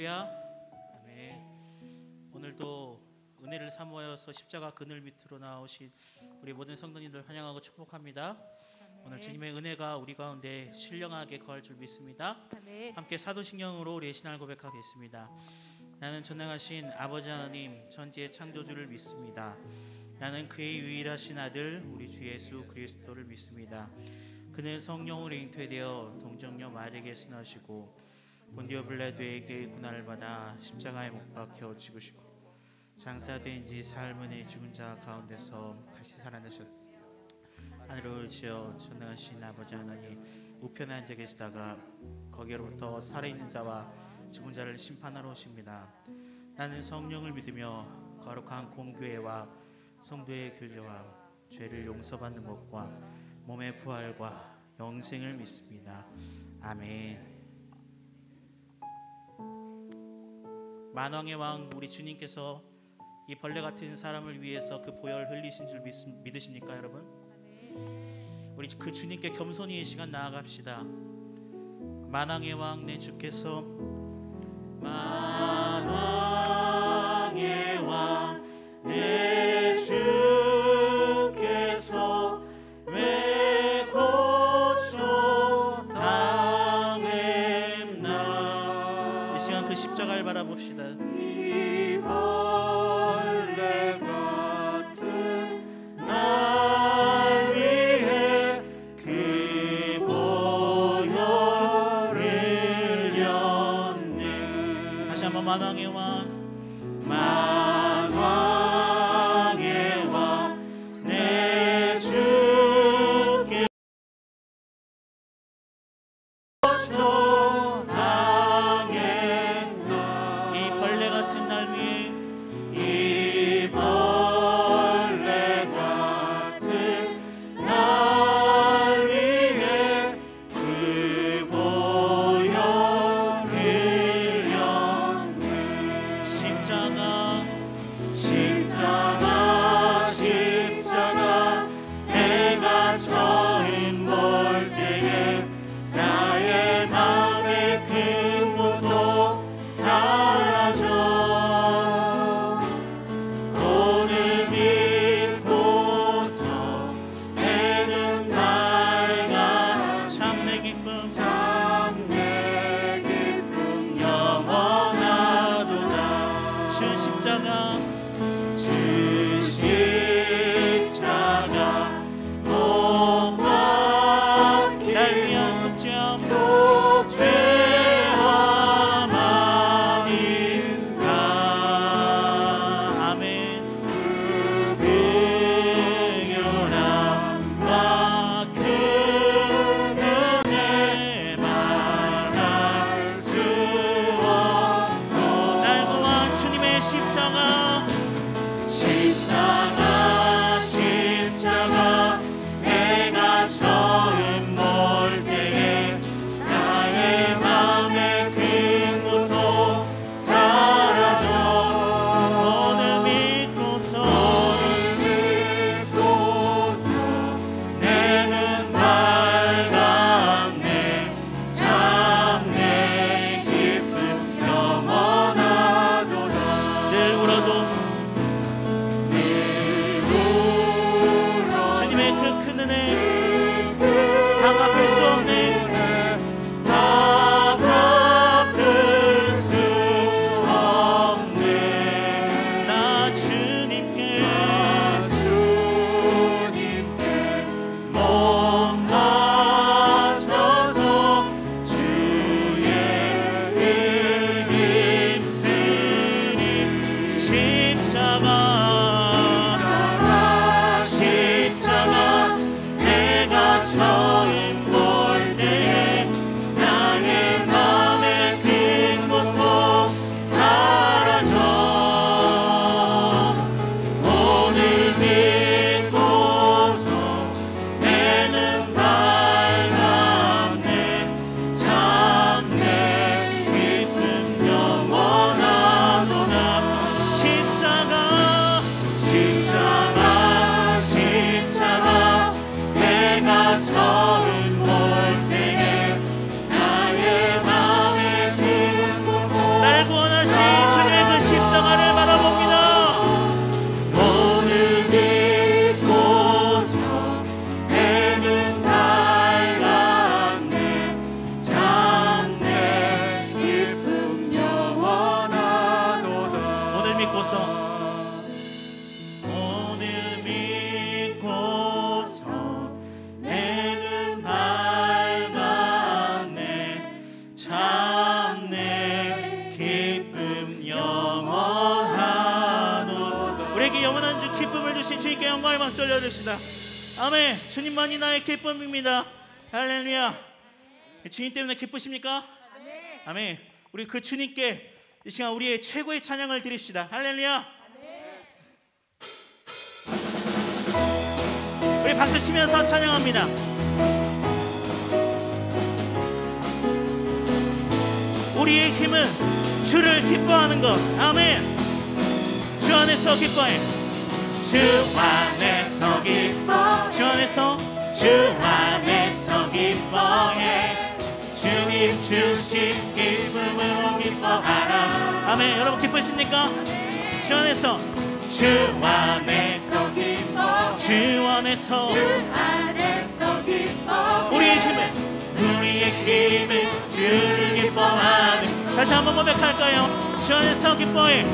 할렐루야. 아멘. 오늘도 은혜를 사모하여서 십자가 그늘 밑으로 나오신 우리 모든 성도님들 환영하고 축복합니다. 아멘. 오늘 주님의 은혜가 우리 가운데 신령하게 거할 줄 믿습니다. 아멘. 함께 사도신경으로 우리의 신앙을 고백하겠습니다. 나는 전능하신 아버지 하나님 천지의 창조주를 믿습니다. 나는 그의 유일하신 아들 우리 주 예수 그리스도를 믿습니다. 그는 성령으로 잉태되어 동정녀 마리아에게 순하시고 본디오 빌라도에게 고난을 받아 십자가에 못 박혀 죽으시고 장사된 지 사흘 만에 죽은 자 가운데서 다시 살아나셨다. 하늘을 지어 전능하신 아버지 하나님 우편에 앉아 계시다가 거기로부터 살아있는 자와 죽은 자를 심판하러 오십니다. 나는 성령을 믿으며 거룩한 공교회와 성도의 교제와 죄를 용서받는 것과 몸의 부활과 영생을 믿습니다. 아멘. 만왕의 왕 우리 주님께서 이 벌레 같은 사람을 위해서 그 보혈 흘리신 줄 믿으십니까 여러분? 우리 그 주님께 겸손히 이 시간 나아갑시다. 만왕의 왕 내 주께서 만왕의 왕 내 주께서 왜 고쳐 당했나. 이 시간 그 십자가를 바라봅시다. 이 벌레 같은 날 위해 그 보혈 흘렸네. 다시 한번 만왕의 왕 만왕의 왕 내 주께 고쳐 당했나. 이 벌레 같은 날 위해 이 벌레 같은 날 위해 그 보혈 흘렸네. 십자가 십자가 십자가 내가 처음 볼 때에 나의 마음의 큰 고통 사라져. 오늘 믿고서 내는 날가 참내 기쁨 영원하도다. 주 십자가 주 십자가 못 박혀 날 위한 속죄함 죄함 아닌가. 아멘. 긍휼함과 큰 은혜 말할 수 없고 날 구한 주님의 십자가 십자가 십자가 내가 처음 볼 때에 나의 마음의 큰 고통 사라져. 오늘 믿고서 내는 밝았네. 참내 기쁨 영원하도다. 늘 울어도 주님의 그 큰 은혜 다 갚을 수 없네. 다 갚을 수 없네. 나 주님께 못 맞춰서 주의 일 힘쓰니 십자가 십자가 내가 처음 볼 때에 나의 마음의 큰 고통 사라져. 오늘 믿고서 내는 밝았네. 참내 기쁨 영원하도다. 십자가 믿고서 내 눈 밝았네. 참 내 기쁨 영원하노. 우리에게 영원한 주 기쁨을 주신 주님께 영광의 박수 올려드립시다. 아멘. 주님만이 나의 기쁨입니다. 할렐루야. 주님 때문에 기쁘십니까? 아멘. 우리 그 주님께 이 시간 우리의 최고의 찬양을 드립시다. 할렐루야. 우리 박수 치면서 찬양합니다. 우리의 힘은 주를 기뻐하는 것. 아멘. 주 안에서 기뻐해. 주 안에서 기뻐. 주 안에서 기뻐해. 주님 주신 기쁨으로 기뻐하라. 아멘. 여러분 기쁘십니까? 주 안에서 기뻐. 주 안에서 기뻐. 우리의 힘은 주를 기뻐하는. 다시 한번 고백할까요? 주 안에서 기뻐해.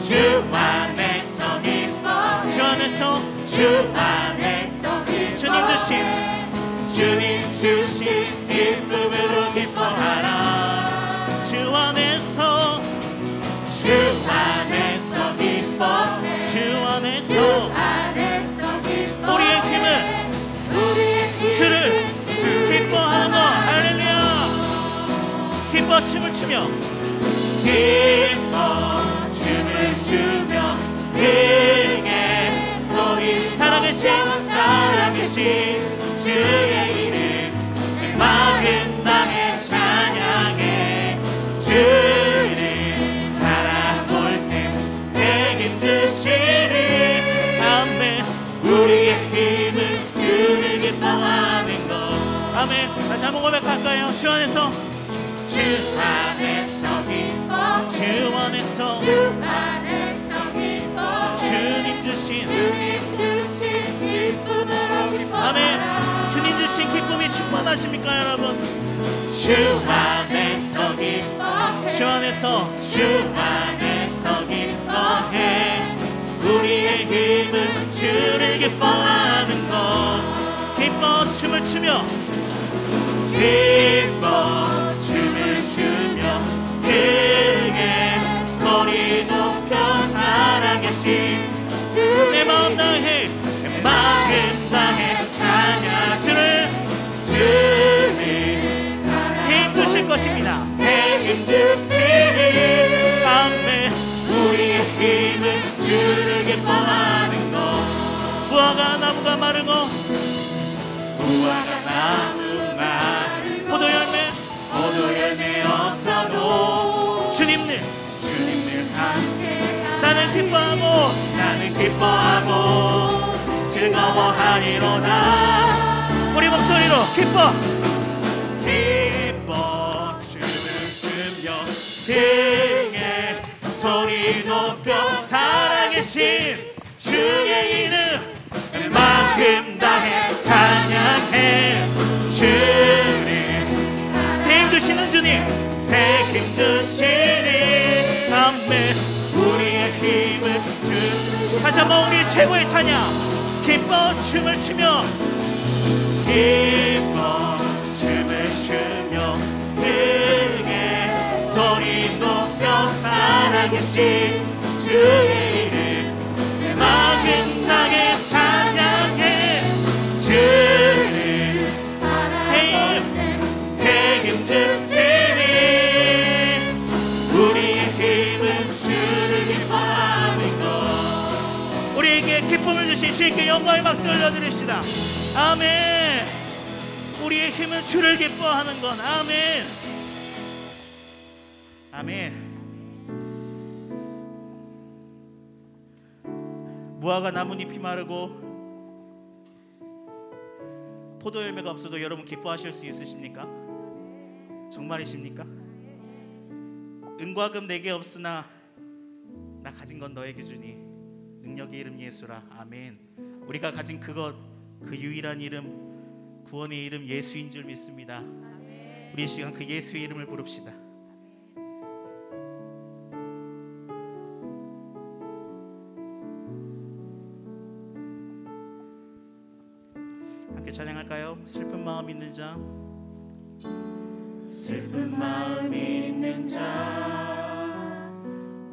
주 안에서 기뻐. 주 안에서 주님 주신 기쁨으로 기뻐하라. 주 안에서 기뻐. 주 안에서 우리의 힘은 주를 기뻐하는 것. 할렐루야. 기뻐 춤을 추며 크게 소리 살아계신 주의 이름 막은 땅에 찬양해. 주를 바라볼 때 책임지시리. 아멘. 우리의 힘은 주를 기뻐하는 것. 아멘. 다시 한번 고백할까요? 주 안에서 기뻐. 주 안에서 기뻐. 주님 주신 기쁨으로 기뻐. 아멘. 주님 주신 기쁨이 충만하십니까 여러분? 주 안에서 기뻐해. 우리의 힘은 주를 기뻐하는 것. 기뻐 춤을 추며 크게 소리 높여 살아계신 내 마음 다해 찬양. 주님 책임지실 것입니다. 책임지시리. 아멘. 우리의 힘은 주를 기뻐하는 것. 무화과 나무가 마르고 포도열매 없어도 주님을 함께 나는 기뻐하고 즐거워하리로다. 우리 목소리로 기뻐 춤을 추며 크게 소리 높여 살아계신 주의 이름 만큼 다해 찬양해. 주님 책임지시는 주님 책임지시리. 아멘. 우리의 힘을 주. 다시 한번 우리의 최고의 찬양. 기뻐 춤을 추며 크게 소리 높여 살아계신 주의 이름 나긋나게 찬양해. 주를 책임지시니 우리의 힘은 주를 기뻐하는 것. 우리에게 기쁨을 주신 주님께 영광의 박수 올려드립시다. 아멘. 우리의 힘은 주를 기뻐하는 것. 아멘. 아멘. 무화과 나뭇잎이 마르고 포도열매가 없어도 여러분 기뻐하실 수 있으십니까? 정말이십니까? 은과 금 내게 없으나 나 가진 건 너에게 주니 능력의 이름 예수라. 아멘. 우리가 가진 그것, 그 유일한 이름, 구원의 이름 예수인 줄 믿습니다. 우리 이 시간 그 예수의 이름을 부릅시다. 찬양할까요? 슬픈 마음 있는 자, 슬픈 마음 있는 자,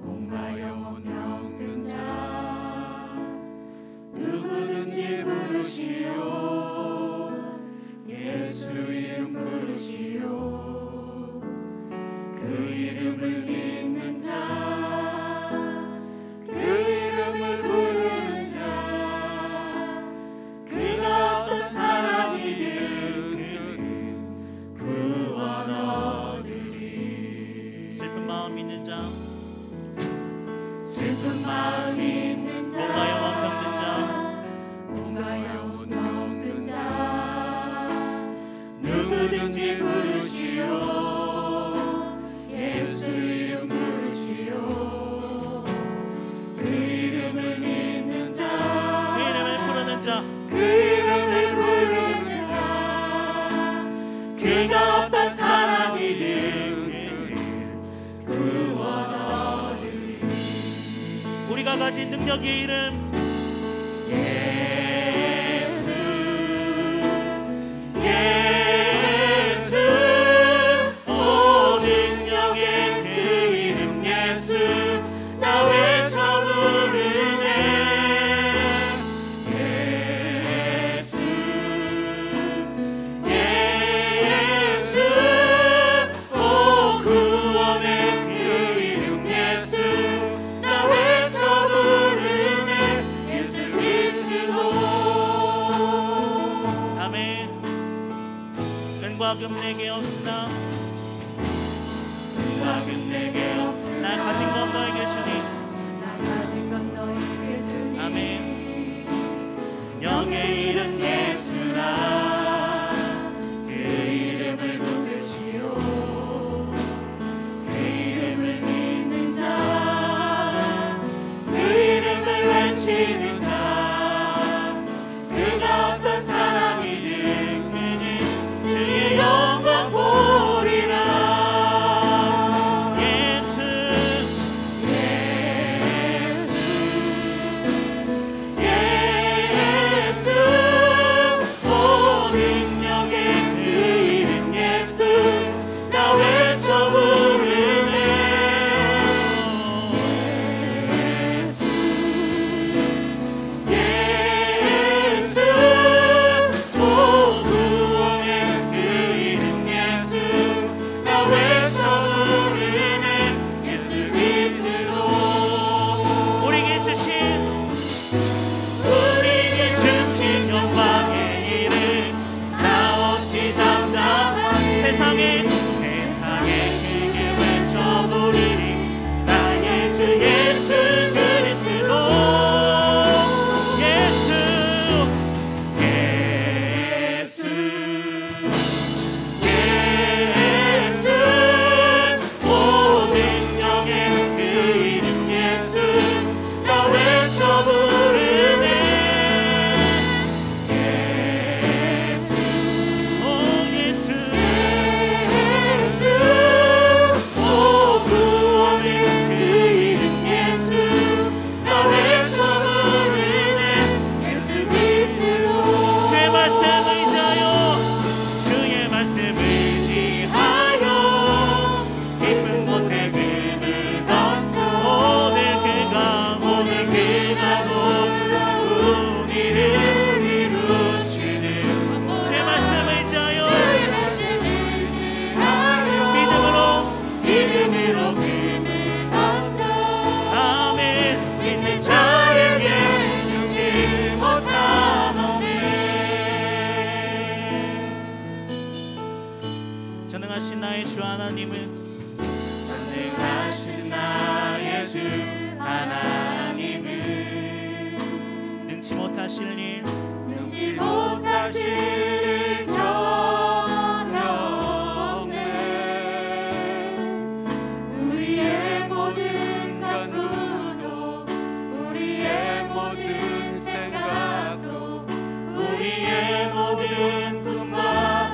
목마여 병든 자, 누구든지 부르시오. 예수 이름 부르시오. 그 이름을 믿는 자, 그 이름을 부르는 자, 그가 어떤 사람이든 구원 얻으리. 슬픈 마음 있는 자, 슬픈 마음 있는 자, 목마여 병든 자, 목마여 병든 자, 누구든지 부르시오. 예수 이름 부르시오. 그 이름을 믿는 자, 그 이름을 부르는 자, 그 이름을 부르는 자, 그가 어떤 사람이든 구원 얻으리. 우리가 가진 능력의 이름, 예수, 예수, 오 능력의 그 이름 예수, 나 외쳐 부르네. 예수, 예수, 오 구원의 그 이름 예수, 나 외쳐 부르네. 예수 그리스도. 아멘. 은과 금 내게 없으나 은과 금 내게 없으나 날 가진 건 너에게 주니. 나 가진 건 너에게 주니. 아멘. 영의 이름 예수라. 그 이름을 부르시오. 그 이름을 믿는 자, 그 이름을 외치는 자, 그가 어떤 사람이든 그는 주의 영광 보리라. 예수, 예수, 예수, 오 능력의 그 이름 예수, 나 외쳐 부르네. 예수, 예수, 오 구원의 그 이름 예수, 나 외쳐 부르네. 예수 그리스도. 우리에게 주신 우리에게 주신 영광의 이름, 나 없이 잠잠한 세상에 크게 외쳐 부르리. 나의 주 예수 그리스도. 예수, 예수, 예수, 오 능력의 그 이름 예수, 나 외쳐 부르네. 예수, 오 예수, 예수, 오 구원의 그 이름 예수, 나 외쳐 부르네. 예수 그리스도. 주의 말씀 의지하여 주의 말씀 의지하여 깊은 곳에 금을 던져. 오늘 그가 놀라운 일을 이루시는. 주의 말씀 의지하여 믿음으로 금을 던져. 아멘. 믿는 자에게 능치 못함없네. 전능하신 나의 주 하나님은 전능하신 나의 주 하나님은 능치 못하실 일, 능치 못하실 일 전혀 없네. 우리의 모든 간구도, 우리의 모든 생각도, 우리의 모든 꿈과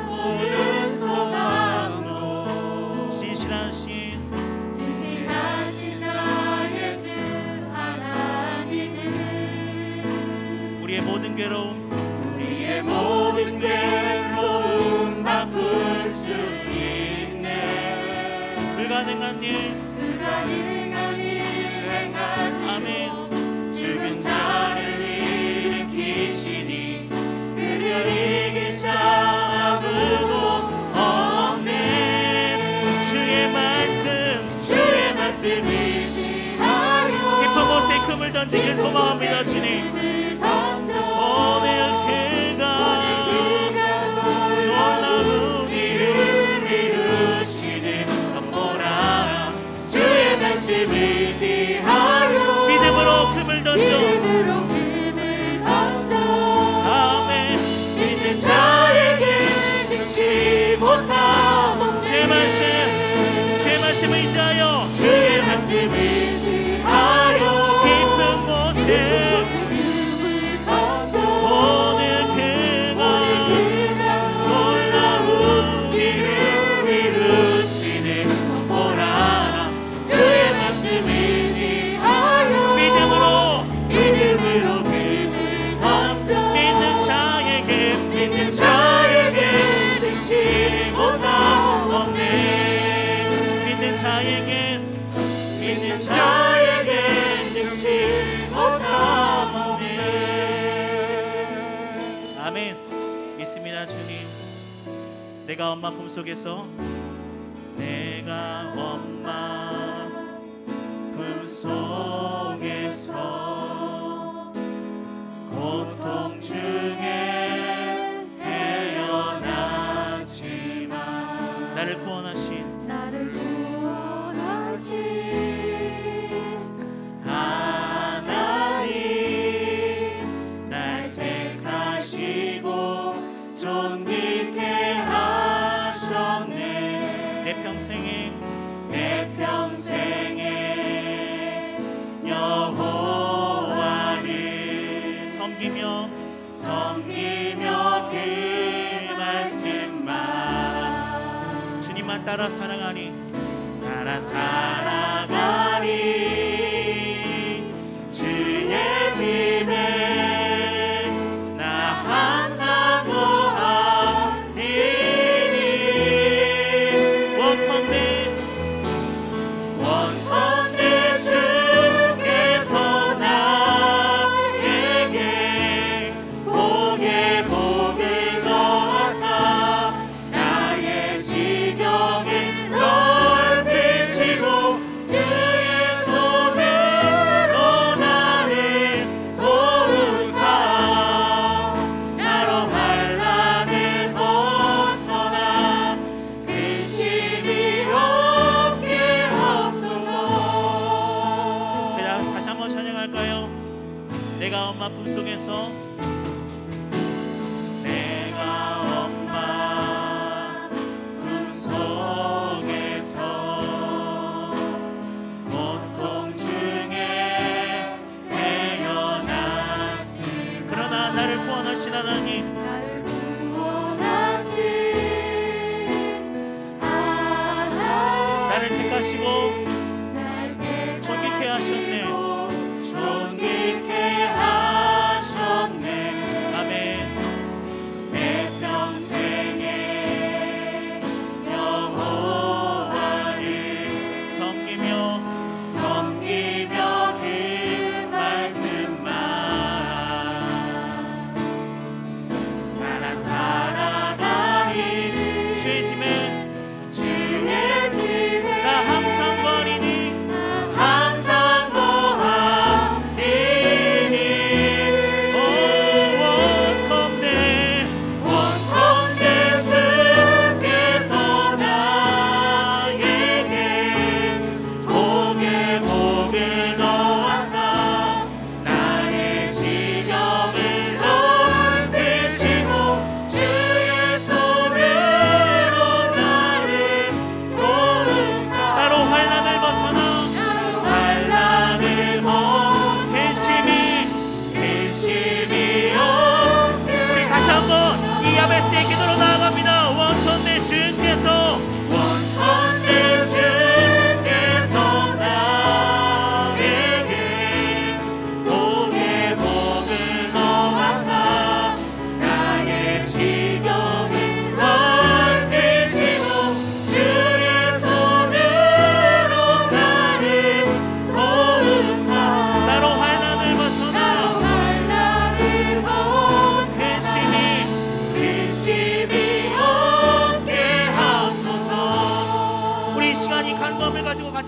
모든 소망도 신실하신 진실하신 나의 주 하나님은 우리의 모든 괴로움, 우리의 모든 괴로움 바꿀 수 있네. 불가능한 일 아멘. 죽은 자를 일으키시니 그를 이길 자 아무도 없네. 주의 말씀 의지하여 깊은 곳에 금을 던지길 소망합니다. 주님 오늘 그가 놀라운 일을 이루시는 건보라. 주의 말씀 의지하여 믿음으로 금을 던져 아멘. 믿는 자에게 능치 못함 주의 말씀 의지하여 주의 말씀 의지하여 깊은 곳에 오늘 그가 놀라운 일을 이루시는 건보라. 주의 말씀 의지하여 믿음으로 금을 던져 믿는 자에게 능치 못함 없네. 믿는 자에게 능치 못함 없네. 아멘. 믿습니다. 주님 내가 엄마 품속에서 고통 중에 태어났지만 나를 구원하신 하나님 날 택하시고 존귀케 하셨네. 내 평생에 여호와를 섬기며 그 말씀만 주님만 따라 살아가니 주의 집에 나 항상 거하리니. 원컨대 주께서 나에게 복을 더하사 나의 지경을 넓히시고 주의 손으로 나를 도우사 나로 환난을 벗어나 근심이 없게 하옵소서. 다시 한번 찬양할까요? 내가 엄마 품속에서 고통 중에 태어났지. 그러나 나를 구원하신 하나님 나를 택하시고 존귀케 하셨네. 아멘. 내 평생에 여호와를 섬기며 그 말씀만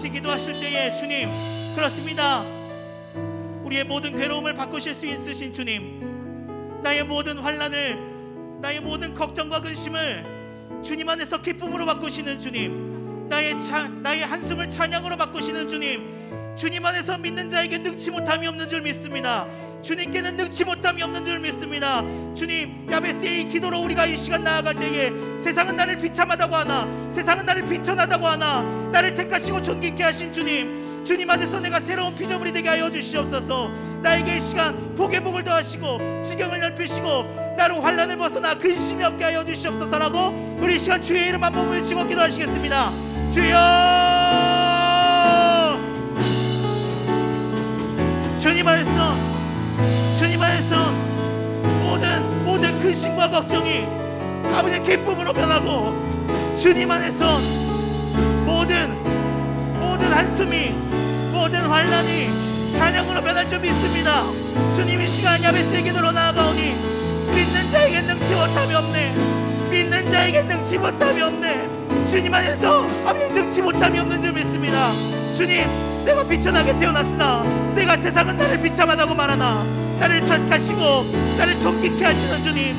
같이 기도하실 때에 주님, 그렇습니다. 우리의 모든 괴로움을 바꾸실 수 있으신 주님, 나의 모든 환난을, 나의 모든 걱정과 근심을 주님 안에서 기쁨으로 바꾸시는 주님, 나의 한숨을 찬양으로 바꾸시는 주님, 주님 안에서 믿는 자에게 능치 못함이 없는 줄 믿습니다. 주님께는 능치 못함이 없는 줄 믿습니다. 주님, 야베스의 기도로 우리가 이 시간 나아갈 때에 세상은 나를 비참하다고 하나, 세상은 나를 비천하다고 하나, 나를 택하시고 존귀케 하신 주님, 주님 안에서 내가 새로운 피조물이 되게 하여 주시옵소서. 나에게 이 시간 복의 복을 더하시고 지경을 넓히시고 나로 환난을 벗어나 근심이 없게 하여 주시옵소서라고 우리 이 시간 주의 이름 한번 외치고 기도하시겠습니다. 주여, 주님 안에서 모든 근심과 걱정이 아버지의 기쁨으로 변하고, 주님 안에서 모든 한숨이, 모든 환난이 찬양으로 변할 줄 믿습니다. 주님, 이 시간 야베스의 기도로 나아가오니 믿는 자에게 능치 못함이 없네. 믿는 자에게 능치 못함이 없네. 주님 안에서 아버지 능치 못함이 없는 줄 믿습니다. 주님, 내가 비천하게 태어났으나 내가 세상은 나를 비참하다고 말하나 나를 착하시고 나를 존귀케 하시는 주님,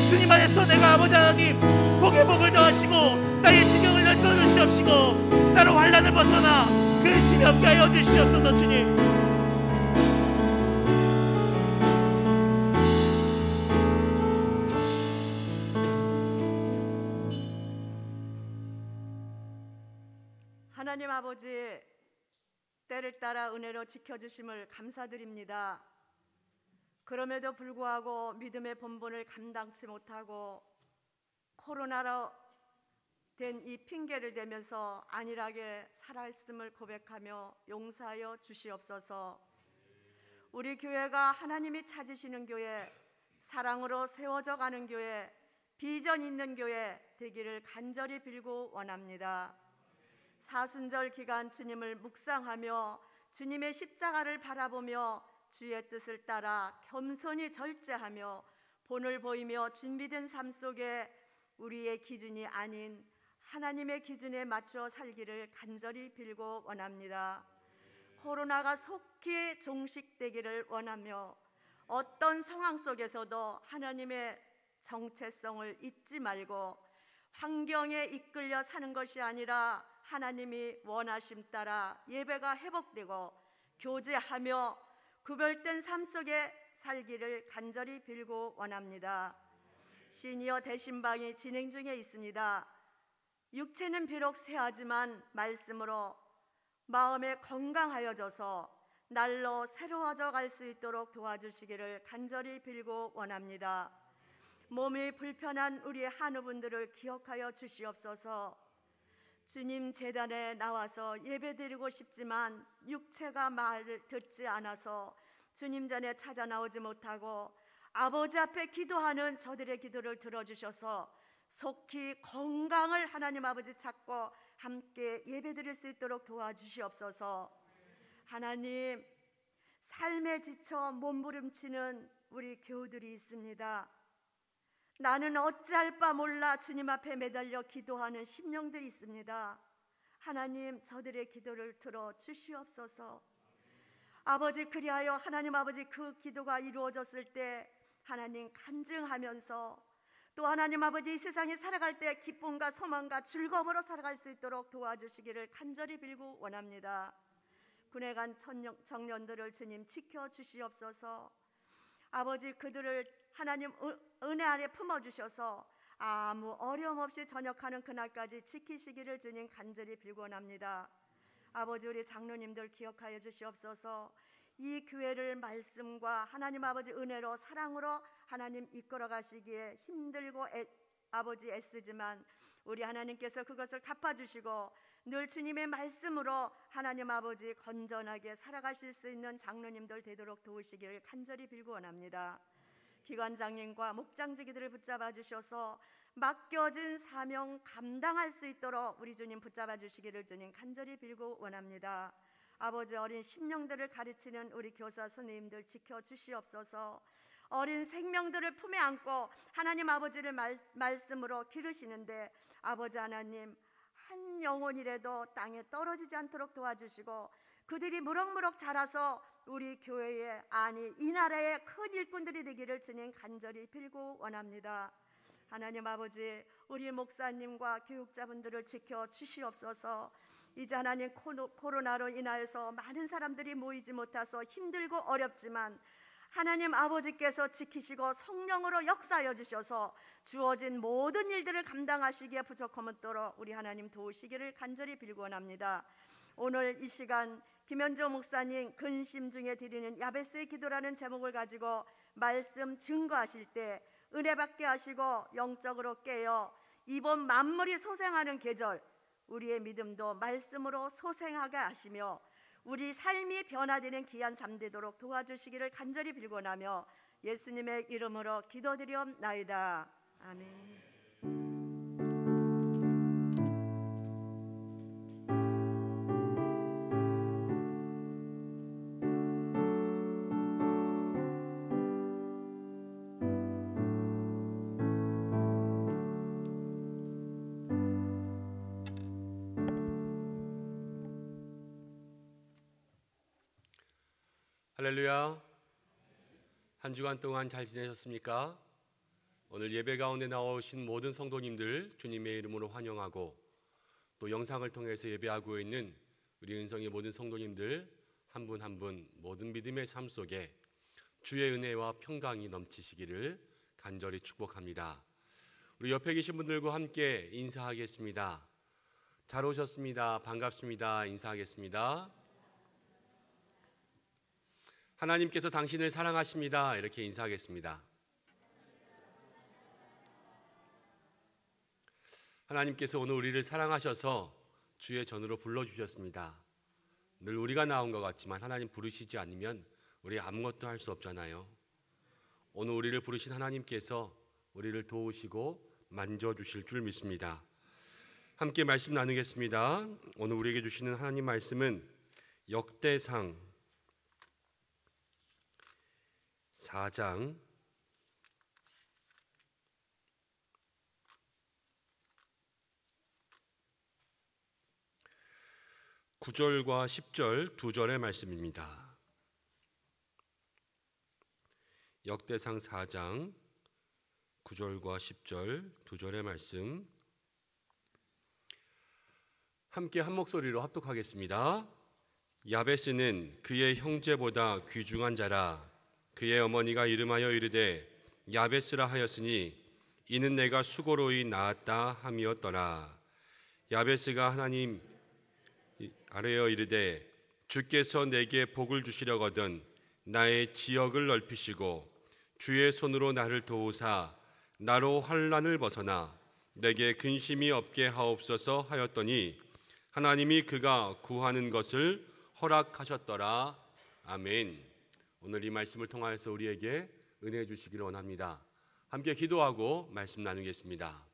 주님 안에서 내가 아버지 하나님 복의 복을 더하시고 나의 지경을 넓혀주시옵시고 나로 환난을 벗어나 근심이 없게 하여 주시옵소서. 주님, 하나님 아버지, 때를 따라 은혜로 지켜주심을 감사드립니다. 그럼에도 불구하고 믿음의 본분을 감당치 못하고 코로나로 된 이 핑계를 대면서 안일하게 살아있음을 고백하며 용서하여 주시옵소서. 우리 교회가 하나님이 찾으시는 교회, 사랑으로 세워져 가는 교회, 비전 있는 교회 되기를 간절히 빌고 원합니다. 사순절 기간 주님을 묵상하며 주님의 십자가를 바라보며 주의 뜻을 따라 겸손히 절제하며 본을 보이며 준비된 삶 속에 우리의 기준이 아닌 하나님의 기준에 맞춰 살기를 간절히 빌고 원합니다. 코로나가 속히 종식되기를 원하며 어떤 상황 속에서도 하나님의 정체성을 잊지 말고 환경에 이끌려 사는 것이 아니라 하나님이 원하심 따라 예배가 회복되고 교제하며 구별된 삶 속에 살기를 간절히 빌고 원합니다. 시니어 대신방이 진행 중에 있습니다. 육체는 비록 쇠하지만 말씀으로 마음에 건강하여져서 날로 새로워져 갈 수 있도록 도와주시기를 간절히 빌고 원합니다. 몸이 불편한 우리 한우분들을 기억하여 주시옵소서. 주님 제단에 나와서 예배드리고 싶지만 육체가 말을 듣지 않아서 주님 전에 찾아 나오지 못하고 아버지 앞에 기도하는 저들의 기도를 들어주셔서 속히 건강을 하나님 아버지 찾고 함께 예배드릴 수 있도록 도와주시옵소서. 하나님, 삶에 지쳐 몸부림치는 우리 교우들이 있습니다. 나는 어찌할 바 몰라 주님 앞에 매달려 기도하는 심령들이 있습니다. 하나님, 저들의 기도를 들어 주시옵소서. 아버지, 그리하여 하나님 아버지 그 기도가 이루어졌을 때 하나님 간증하면서 또 하나님 아버지 이 세상에 살아갈 때 기쁨과 소망과 즐거움으로 살아갈 수 있도록 도와주시기를 간절히 빌고 원합니다. 군에 간 청년들을 주님 지켜주시옵소서. 아버지, 그들을 하나님 은혜 안에 품어주셔서 아무 어려움 없이 전역하는 그날까지 지키시기를 주님 간절히 빌고 원합니다. 아버지, 우리 장로님들 기억하여 주시옵소서. 이 교회를 말씀과 하나님 아버지 은혜로 사랑으로 하나님 이끌어 가시기에 힘들고 아버지 애쓰지만 우리 하나님께서 그것을 갚아주시고 늘 주님의 말씀으로 하나님 아버지 건전하게 살아가실 수 있는 장로님들 되도록 도우시기를 간절히 빌고 원합니다. 기관장님과 목장지기들을 붙잡아 주셔서 맡겨진 사명 감당할 수 있도록 우리 주님 붙잡아 주시기를 주님 간절히 빌고 원합니다. 아버지, 어린 심령들을 가르치는 우리 교사 선생님들 지켜주시옵소서. 어린 생명들을 품에 안고 하나님 아버지를 말씀으로 기르시는데 아버지 하나님 한 영혼이라도 땅에 떨어지지 않도록 도와주시고 그들이 무럭무럭 자라서 우리 교회에 아니 이 나라의 큰 일꾼들이 되기를 주님 간절히 빌고 원합니다. 하나님 아버지, 우리 목사님과 교육자분들을 지켜 주시옵소서. 이제 하나님 코로나로 인하여서 많은 사람들이 모이지 못해서 힘들고 어렵지만 하나님 아버지께서 지키시고 성령으로 역사하여 주셔서 주어진 모든 일들을 감당하시기에 부족함 없도록 우리 하나님 도우시기를 간절히 빌고 원합니다. 오늘 이 시간 김현조 목사님 근심 중에 드리는 야베스의 기도라는 제목을 가지고 말씀 증거하실 때 은혜 받게 하시고 영적으로 깨어 이번 만물이 소생하는 계절 우리의 믿음도 말씀으로 소생하게 하시며 우리 삶이 변화되는 귀한 삶 되도록 도와주시기를 간절히 빌고나며 예수님의 이름으로 기도드리옵나이다. 아멘. 할렐루야. 한 주간 동안 잘 지내셨습니까? 오늘 예배 가운데 나오신 모든 성도님들 주님의 이름으로 환영하고 또 영상을 통해서 예배하고 있는 우리 은성의 모든 성도님들 한 분 한 분 모든 믿음의 삶 속에 주의 은혜와 평강이 넘치시기를 간절히 축복합니다. 우리 옆에 계신 분들과 함께 인사하겠습니다. 잘 오셨습니다. 반갑습니다. 인사하겠습니다. 하나님께서 당신을 사랑하십니다. 이렇게 인사하겠습니다. 하나님께서 오늘 우리를 사랑하셔서 주의 전으로 불러주셨습니다. 늘 우리가 나온 것 같지만 하나님 부르시지 않으면 우리 아무것도 할 수 없잖아요. 오늘 우리를 부르신 하나님께서 우리를 도우시고 만져주실 줄 믿습니다. 함께 말씀 나누겠습니다. 오늘 우리에게 주시는 하나님 말씀은 역대상 4장 9절과 10절 두 절의 말씀입니다. 역대상 4장 9절과 10절 두 절의 말씀 함께 한 목소리로 합독하겠습니다. 야베스는 그의 형제보다 귀중한 자라. 그의 어머니가 이름하여 이르되 야베스라 하였으니 이는 내가 수고로이 낳았다 함이었더라. 야베스가 하나님 아뢰어 이르되 주께서 내게 복을 주시려거든 나의 지역을 넓히시고 주의 손으로 나를 도우사 나로 환난을 벗어나 내게 근심이 없게 하옵소서 하였더니 하나님이 그가 구하는 것을 허락하셨더라. 아멘. 오늘 이 말씀을 통하여서 우리에게 은혜 주시기를 원합니다. 함께 기도하고 말씀 나누겠습니다.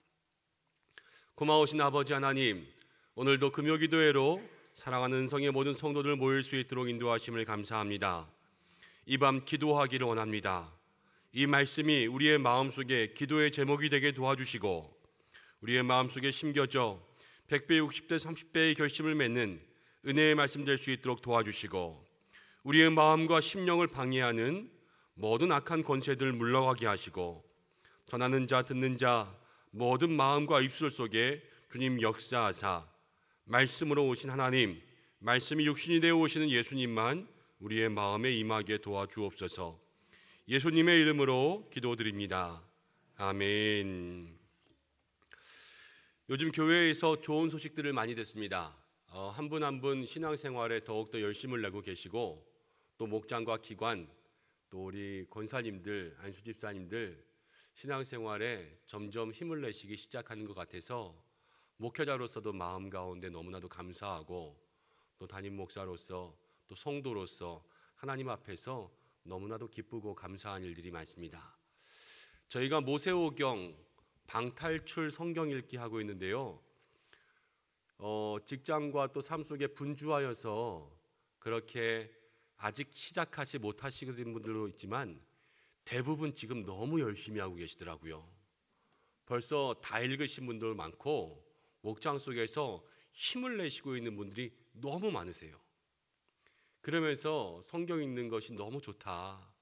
고마우신 아버지 하나님, 오늘도 금요기도회로 사랑하는 은성의 모든 성도들 모일 수 있도록 인도하심을 감사합니다. 이 밤 기도하기를 원합니다. 이 말씀이 우리의 마음속에 기도의 제목이 되게 도와주시고 우리의 마음속에 심겨져 100배, 60배, 30배의 결심을 맺는 은혜의 말씀 될 수 있도록 도와주시고 우리의 마음과 심령을 방해하는 모든 악한 권세들 물러가게 하시고 전하는 자 듣는 자 모든 마음과 입술 속에 주님 역사하사 말씀으로 오신 하나님, 말씀이 육신이 되어 오시는 예수님만 우리의 마음에 임하게 도와주옵소서. 예수님의 이름으로 기도드립니다. 아멘. 요즘 교회에서 좋은 소식들을 많이 듣습니다. 한 분 한 분 신앙생활에 더욱더 열심을 내고 계시고 또 목장과 기관 또 우리 권사님들, 안수집사님들 신앙생활에 점점 힘을 내시기 시작하는 것 같아서 목회자로서도 마음 가운데 너무나도 감사하고 또 담임 목사로서 또 성도로서 하나님 앞에서 너무나도 기쁘고 감사한 일들이 많습니다. 저희가 모세오경 방탈출 성경 읽기 하고 있는데요. 직장과 또 삶 속에 분주하여서 그렇게 아직 시작하지 못하시는 분들도 있지만 대부분 지금 너무 열심히 하고 계시더라고요. 벌써 다 읽으신 분들 많고 목장 속에서 힘을 내시고 있는 분들이 너무 많으세요. 그러면서 성경 읽는 것이 너무 좋다.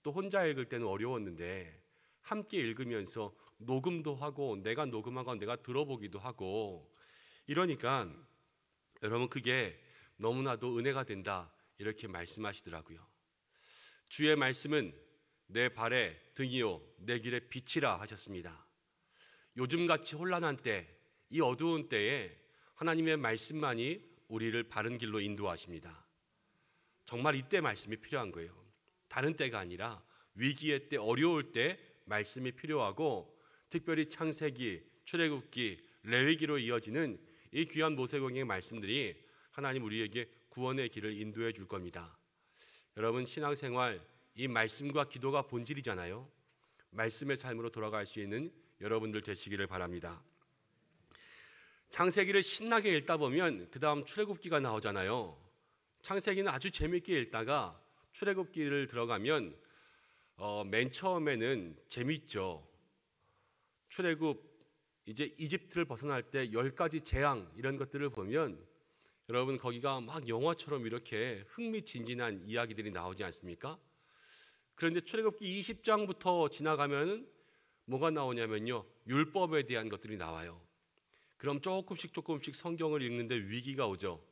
또 혼자 읽을 때는 어려웠는데 함께 읽으면서 녹음도 하고 내가 녹음하고 내가 들어보기도 하고 이러니까 여러분 그게 너무나도 은혜가 된다 이렇게 말씀하시더라고요. 주의 말씀은 내 발의 등이요 내 길의 빛이라 하셨습니다. 요즘같이 혼란한 때, 이 어두운 때에 하나님의 말씀만이 우리를 바른 길로 인도하십니다. 정말 이때 말씀이 필요한 거예요. 다른 때가 아니라 위기의 때, 어려울 때 말씀이 필요하고 특별히 창세기, 출애굽기, 레위기로 이어지는 이 귀한 모세공의 말씀들이 하나님 우리에게 구원의 길을 인도해 줄 겁니다. 여러분 신앙생활 이 말씀과 기도가 본질이잖아요. 말씀의 삶으로 돌아갈 수 있는 여러분들 되시기를 바랍니다. 창세기를 신나게 읽다 보면 그 다음 출애굽기가 나오잖아요. 창세기는 아주 재미있게 읽다가 출애굽기를 들어가면 맨 처음에는 재미있죠. 출애굽 이제 이집트를 벗어날 때 10가지 재앙 이런 것들을 보면 여러분 거기가 막 영화처럼 이렇게 흥미진진한 이야기들이 나오지 않습니까? 그런데 출애굽기 20장부터 지나가면 뭐가 나오냐면요, 율법에 대한 것들이 나와요. 그럼 조금씩 성경을 읽는데 위기가 오죠.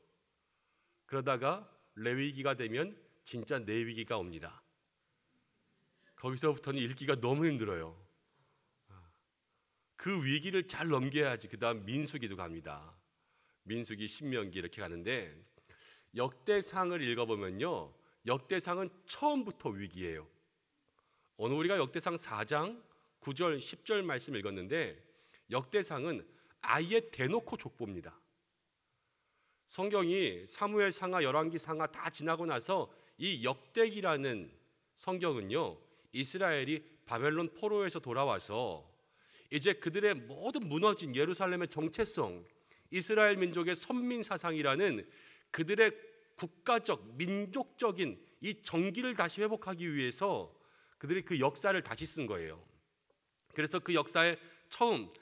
그러다가 레위기가 되면 진짜 내위기가 옵니다. 거기서부터는 읽기가 너무 힘들어요. 그 위기를 잘 넘겨야지 그 다음 민수기도 갑니다. 민수기, 신명기 이렇게 가는데 역대상을 읽어보면요, 역대상은 처음부터 위기예요. 오늘 우리가 역대상 4장 9절 10절 말씀 읽었는데 역대상은 아예 대놓고 족보입니다. 성경이 사무엘 상하, 열왕기 상하 다 지나고 나서 이 역대기라는 성경은요, 이스라엘이 바벨론 포로에서 돌아와서 이제 그들의 모든 무너진 예루살렘의 정체성, 이스라엘 민족의 선민 사상이라는 그들의 국가적, 민족적인 이 정기를 다시 회복하기 위해서 그들이 그 역사를 다시 쓴 거예요. 그래서 그 역사의 처음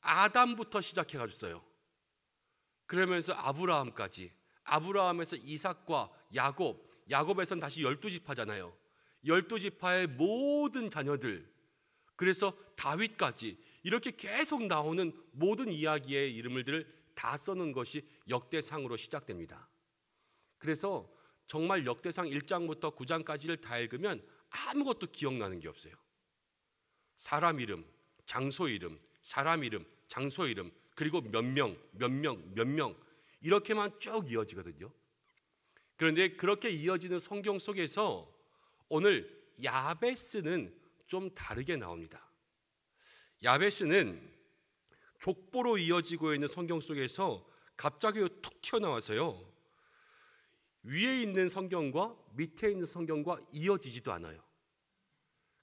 아담부터 시작해가지고요. 그러면서 아브라함까지, 아브라함에서 이삭과 야곱, 야곱에선 다시 12지파잖아요. 12지파의 모든 자녀들, 그래서 다윗까지 이렇게 계속 나오는 모든 이야기의 이름들을 다 써놓은 것이 역대상으로 시작됩니다. 그래서 정말 역대상 1장부터 9장까지를 다 읽으면 아무것도 기억나는 게 없어요. 사람 이름, 장소 이름, 사람 이름, 장소 이름, 그리고 몇 명 이렇게만 쭉 이어지거든요. 그런데 그렇게 이어지는 성경 속에서 오늘 야베스는 좀 다르게 나옵니다. 야베스는 족보로 이어지고 있는 성경 속에서 갑자기 툭 튀어나와서요, 위에 있는 성경과 밑에 있는 성경과 이어지지도 않아요.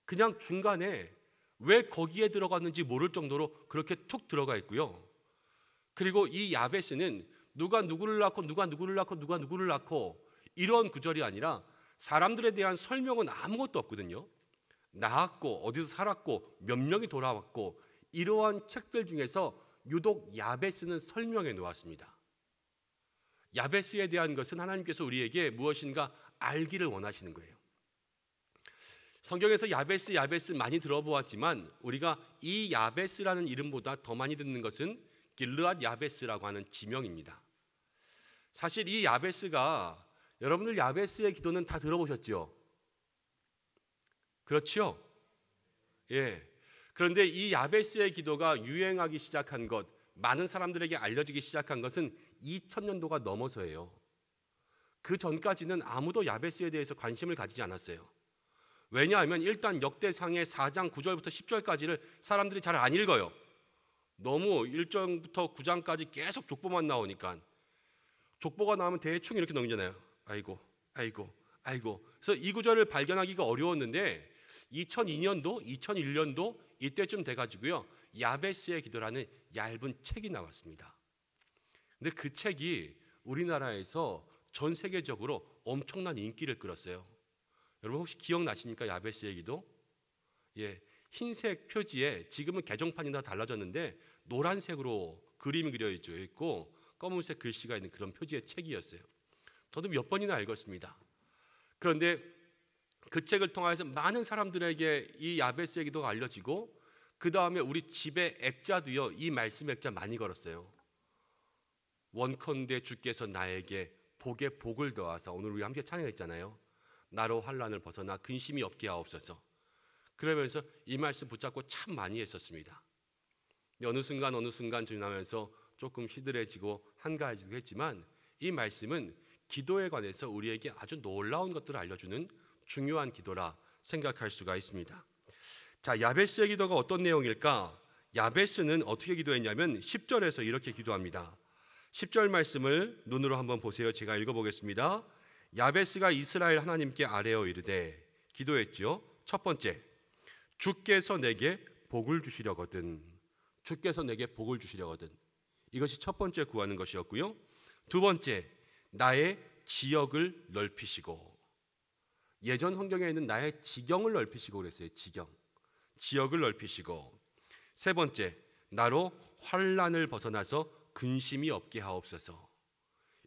그냥 중간에 왜 거기에 들어갔는지 모를 정도로 그렇게 툭 들어가 있고요. 그리고 이 야베스는 누가 누구를 낳고 누가 누구를 낳고 누가 누구를 낳고 이런 구절이 아니라 사람들에 대한 설명은 아무것도 없거든요. 낳았고 어디서 살았고 몇 명이 돌아왔고 이러한 책들 중에서 유독 야베스는 설명해 놓았습니다. 야베스에 대한 것은 하나님께서 우리에게 무엇인가 알기를 원하시는 거예요. 성경에서 야베스 많이 들어보았지만 우리가 이 야베스라는 이름보다 더 많이 듣는 것은 길르앗 야베스라고 하는 지명입니다. 사실 이 야베스가, 여러분들 야베스의 기도는 다 들어보셨죠? 그렇죠? 예. 그런데 이 야베스의 기도가 유행하기 시작한 것, 많은 사람들에게 알려지기 시작한 것은 2000년도가 넘어서예요. 그 전까지는 아무도 야베스에 대해서 관심을 가지지 않았어요. 왜냐하면 일단 역대상의 4장 9절부터 10절까지를 사람들이 잘 안 읽어요. 너무 1장부터 9장까지 계속 족보만 나오니까. 족보가 나오면 대충 이렇게 넘기잖아요. 아이고. 그래서 이 구절을 발견하기가 어려웠는데 2002년도, 2001년도 이때쯤 돼가지고요, 야베스의 기도라는 얇은 책이 나왔습니다. 근데 그 책이 우리나라에서 전 세계적으로 엄청난 인기를 끌었어요. 여러분 혹시 기억나십니까? 야베스의 기도? 예, 흰색 표지에, 지금은 개정판이 다 달라졌는데 노란색으로 그림이 그려져 있고 검은색 글씨가 있는 그런 표지의 책이었어요. 저도 몇 번이나 읽었습니다. 그런데 그 책을 통해서 많은 사람들에게 이 야베스의 기도가 알려지고 그 다음에 우리 집에 액자도요, 이 말씀 액자 많이 걸었어요. 원컨대 주께서 나에게 복에 복을 더하사, 오늘 우리 함께 찬양했잖아요. 나로 환난을 벗어나 근심이 없게 하옵소서. 그러면서 이 말씀 붙잡고 참 많이 했었습니다. 어느 순간 지나면서 조금 시들해지고 한가해지기도 했지만 이 말씀은 기도에 관해서 우리에게 아주 놀라운 것들을 알려주는 중요한 기도라 생각할 수가 있습니다. 자, 야베스의 기도가 어떤 내용일까? 야베스는 어떻게 기도했냐면 10절에서 이렇게 기도합니다. 10절 말씀을 눈으로 한번 보세요. 제가 읽어보겠습니다. 야베스가 이스라엘 하나님께 아뢰어 이르되, 기도했죠. 첫 번째, 주께서 내게 복을 주시려거든. 주께서 내게 복을 주시려거든. 이것이 첫 번째 구하는 것이었고요. 두 번째, 나의 지역을 넓히시고, 예전 성경에 있는 나의 지경을 넓히시고 그랬어요. 지역을 넓히시고. 세 번째, 나로 환난을 벗어나서 근심이 없게 하옵소서.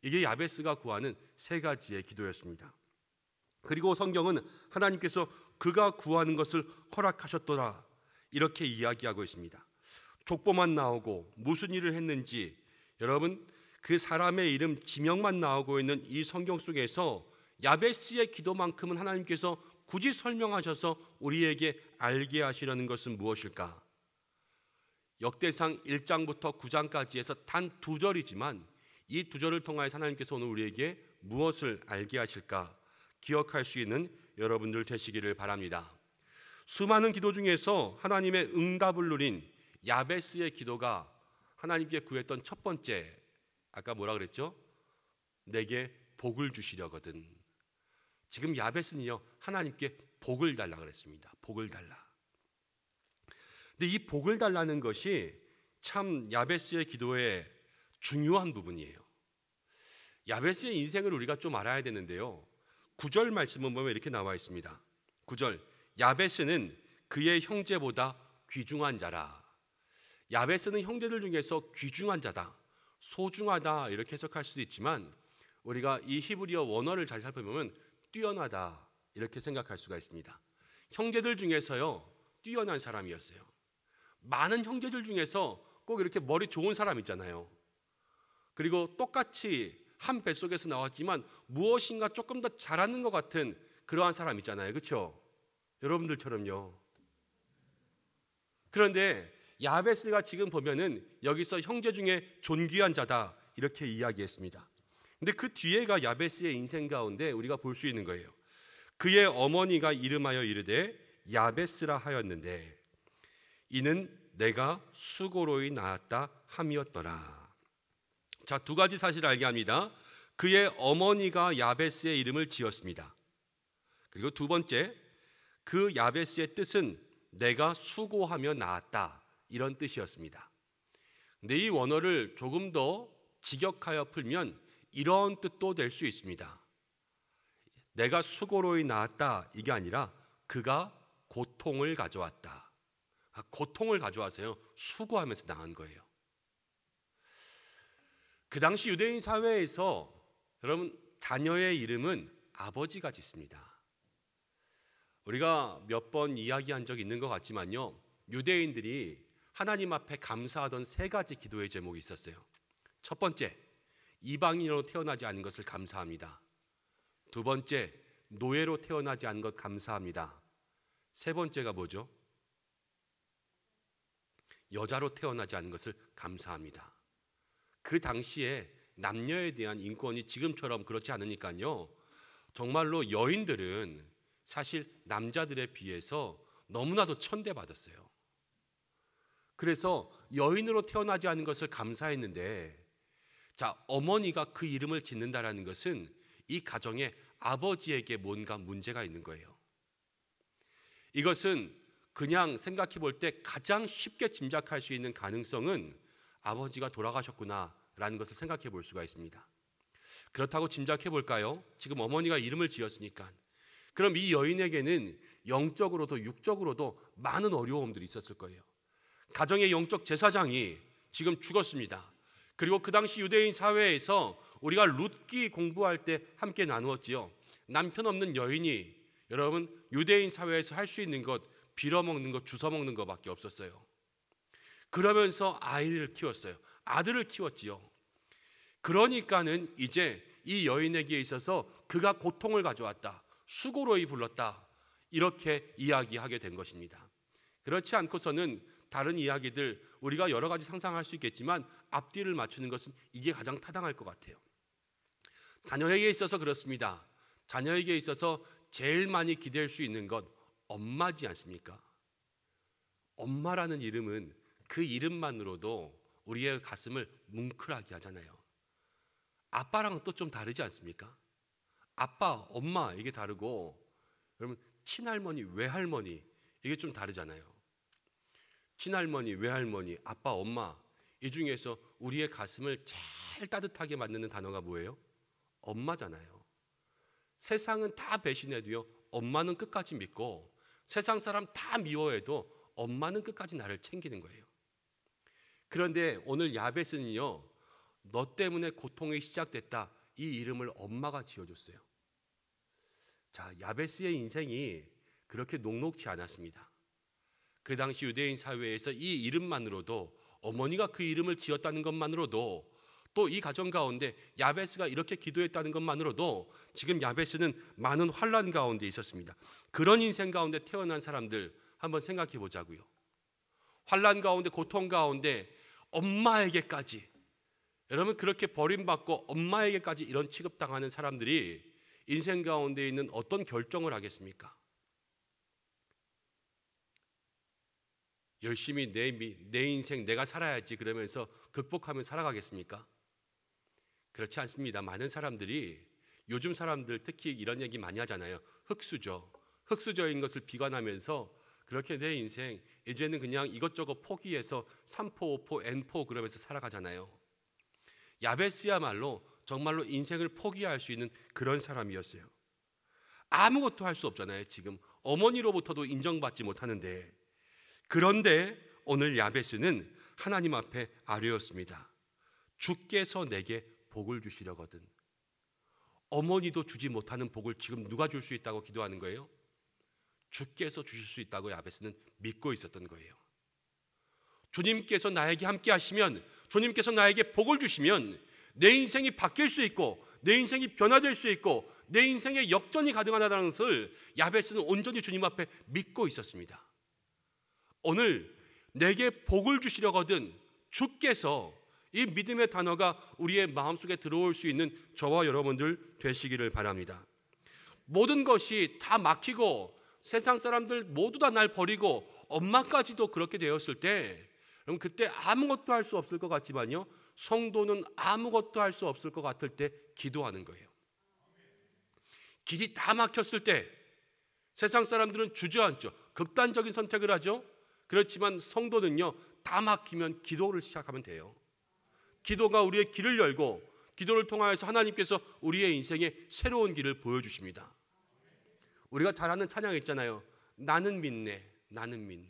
이게 야베스가 구하는 세 가지의 기도였습니다. 그리고 성경은 하나님께서 그가 구하는 것을 허락하셨더라 이렇게 이야기하고 있습니다. 족보만 나오고 무슨 일을 했는지, 여러분 그 사람의 이름 지명만 나오고 있는 이 성경 속에서 야베스의 기도만큼은 하나님께서 굳이 설명하셔서 우리에게 알게 하시려는 것은 무엇일까? 역대상 1장부터 9장까지 해서 단 2절이지만 이 2절을 통하여 하나님께서 오늘 우리에게 무엇을 알게 하실까 기억할 수 있는 여러분들 되시기를 바랍니다. 수많은 기도 중에서 하나님의 응답을 누린 야베스의 기도가 하나님께 구했던 첫 번째, 아까 뭐라 그랬죠? 내게 복을 주시려거든. 지금 야베스는요, 하나님께 복을 달라 그랬습니다. 복을 달라. 근데 이 복을 달라는 것이 참 야베스의 기도의 중요한 부분이에요. 야베스의 인생을 우리가 좀 알아야 되는데요. 9절 말씀을 보면 이렇게 나와 있습니다. 9절, 야베스는 그의 형제보다 귀중한 자라. 야베스는 형제들 중에서 귀중한 자다, 소중하다 이렇게 해석할 수도 있지만 우리가 이 히브리어 원어를 잘 살펴보면 뛰어나다 이렇게 생각할 수가 있습니다. 형제들 중에서요, 뛰어난 사람이었어요. 많은 형제들 중에서 꼭 이렇게 머리 좋은 사람 있잖아요. 그리고 똑같이 한 뱃속에서 나왔지만 무엇인가 조금 더 잘하는 것 같은 그러한 사람 있잖아요. 그렇죠? 여러분들처럼요. 그런데 야베스가 지금 보면은 여기서 형제 중에 존귀한 자다 이렇게 이야기했습니다. 근데 그 뒤에가 야베스의 인생 가운데 우리가 볼 수 있는 거예요. 그의 어머니가 이름하여 이르되 야베스라 하였는데 이는 내가 수고로이 낳았다 함이었더라. 자, 두 가지 사실을 알게 합니다. 그의 어머니가 야베스의 이름을 지었습니다. 그리고 두 번째, 그 야베스의 뜻은 내가 수고하며 낳았다 이런 뜻이었습니다. 근데 이 원어를 조금 더 직역하여 풀면 이런 뜻도 될 수 있습니다. 내가 수고로이 낳았다 이게 아니라 그가 고통을 가져왔다. 고통을 가져와서요, 수고하면서 낳은 거예요. 그 당시 유대인 사회에서 여러분 자녀의 이름은 아버지가 짓습니다. 우리가 몇 번 이야기한 적이 있는 것 같지만요, 유대인들이 하나님 앞에 감사하던 세 가지 기도의 제목이 있었어요. 첫 번째, 이방인으로 태어나지 않은 것을 감사합니다. 두 번째, 노예로 태어나지 않은 것 감사합니다. 세 번째가 뭐죠? 여자로 태어나지 않은 것을 감사합니다. 그 당시에 남녀에 대한 인권이 지금처럼 그렇지 않으니까요, 정말로 여인들은 사실 남자들에 비해서 너무나도 천대받았어요. 그래서 여인으로 태어나지 않은 것을 감사했는데, 자, 어머니가 그 이름을 짓는다라는 것은 이 가정에 아버지에게 뭔가 문제가 있는 거예요. 이것은 그냥 생각해 볼 때 가장 쉽게 짐작할 수 있는 가능성은 아버지가 돌아가셨구나라는 것을 생각해 볼 수가 있습니다. 그렇다고 짐작해 볼까요? 지금 어머니가 이름을 지었으니까. 그럼 이 여인에게는 영적으로도 육적으로도 많은 어려움들이 있었을 거예요. 가정의 영적 제사장이 지금 죽었습니다. 그리고 그 당시 유대인 사회에서 우리가 룻기 공부할 때 함께 나누었지요. 남편 없는 여인이 여러분 유대인 사회에서 할 수 있는 것 빌어먹는 것, 주워먹는 것밖에 없었어요. 그러면서 아이를 키웠어요. 아들을 키웠지요. 그러니까는 이제 이 여인에게 있어서 그가 고통을 가져왔다, 수고로이 불렀다, 이렇게 이야기하게 된 것입니다. 그렇지 않고서는 다른 이야기들 우리가 여러 가지 상상할 수 있겠지만 앞뒤를 맞추는 것은 이게 가장 타당할 것 같아요. 자녀에게 있어서 그렇습니다. 자녀에게 있어서 제일 많이 기댈 수 있는 것 엄마지 않습니까? 엄마라는 이름은 그 이름만으로도 우리의 가슴을 뭉클하게 하잖아요. 아빠랑은 또 좀 다르지 않습니까? 아빠, 엄마 이게 다르고 여러분 친할머니, 외할머니 이게 좀 다르잖아요. 친할머니, 외할머니, 아빠, 엄마 이 중에서 우리의 가슴을 제일 따뜻하게 만드는 단어가 뭐예요? 엄마잖아요. 세상은 다 배신해도요 엄마는 끝까지 믿고 세상 사람 다 미워해도 엄마는 끝까지 나를 챙기는 거예요. 그런데 오늘 야베스는요 너 때문에 고통이 시작됐다 이 이름을 엄마가 지어줬어요. 자, 야베스의 인생이 그렇게 녹록지 않았습니다. 그 당시 유대인 사회에서 이 이름만으로도 어머니가 그 이름을 지었다는 것만으로도 또 이 가정 가운데 야베스가 이렇게 기도했다는 것만으로도 지금 야베스는 많은 환난 가운데 있었습니다. 그런 인생 가운데 태어난 사람들 한번 생각해 보자고요. 환난 가운데 고통 가운데 엄마에게까지 여러분 그렇게 버림받고 엄마에게까지 이런 취급당하는 사람들이 인생 가운데 있는 어떤 결정을 하겠습니까? 열심히 내 인생 내가 살아야지 그러면서 극복하며 살아가겠습니까? 그렇지 않습니다. 많은 사람들이 요즘 사람들 특히 이런 얘기 많이 하잖아요. 흙수저. 흙수저인 것을 비관하면서 그렇게 내 인생 이제는 그냥 이것저것 포기해서 3포, 5포, N포 그러면서 살아가잖아요. 야베스야말로 정말로 인생을 포기할 수 있는 그런 사람이었어요. 아무것도 할 수 없잖아요. 지금 어머니로부터도 인정받지 못하는데 그런데 오늘 야베스는 하나님 앞에 아뢰었습니다. 주께서 내게 복을 주시려거든. 어머니도 주지 못하는 복을 지금 누가 줄 수 있다고 기도하는 거예요? 주께서 주실 수 있다고 야베스는 믿고 있었던 거예요. 주님께서 나에게 함께 하시면, 주님께서 나에게 복을 주시면 내 인생이 바뀔 수 있고 내 인생이 변화될 수 있고 내 인생에 역전이 가능하다는 것을 야베스는 온전히 주님 앞에 믿고 있었습니다. 오늘 내게 복을 주시려거든 주께서 이 믿음의 단어가 우리의 마음속에 들어올 수 있는 저와 여러분들 되시기를 바랍니다. 모든 것이 다 막히고 세상 사람들 모두 다 날 버리고 엄마까지도 그렇게 되었을 때 그럼 그때 아무것도 할 수 없을 것 같지만요 성도는 아무것도 할 수 없을 것 같을 때 기도하는 거예요. 길이 다 막혔을 때 세상 사람들은 주저앉죠. 극단적인 선택을 하죠. 그렇지만 성도는요 다 막히면 기도를 시작하면 돼요. 기도가 우리의 길을 열고 기도를 통하여서 하나님께서 우리의 인생에 새로운 길을 보여주십니다. 우리가 잘 아는 찬양 있잖아요. 나는 믿네, 나는 믿네.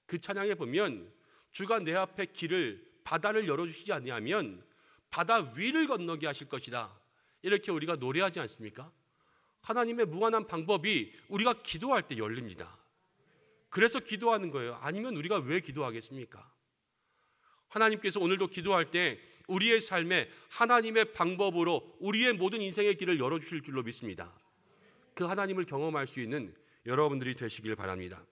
그 찬양에 보면 주가 내 앞에 길을 바다를 열어주시지 아니하면 바다 위를 건너게 하실 것이다. 이렇게 우리가 노래하지 않습니까? 하나님의 무한한 방법이 우리가 기도할 때 열립니다. 그래서 기도하는 거예요. 아니면 우리가 왜 기도하겠습니까? 하나님께서 오늘도 기도할 때 우리의 삶에 하나님의 방법으로 우리의 모든 인생의 길을 열어주실 줄로 믿습니다. 그 하나님을 경험할 수 있는 여러분들이 되시길 바랍니다.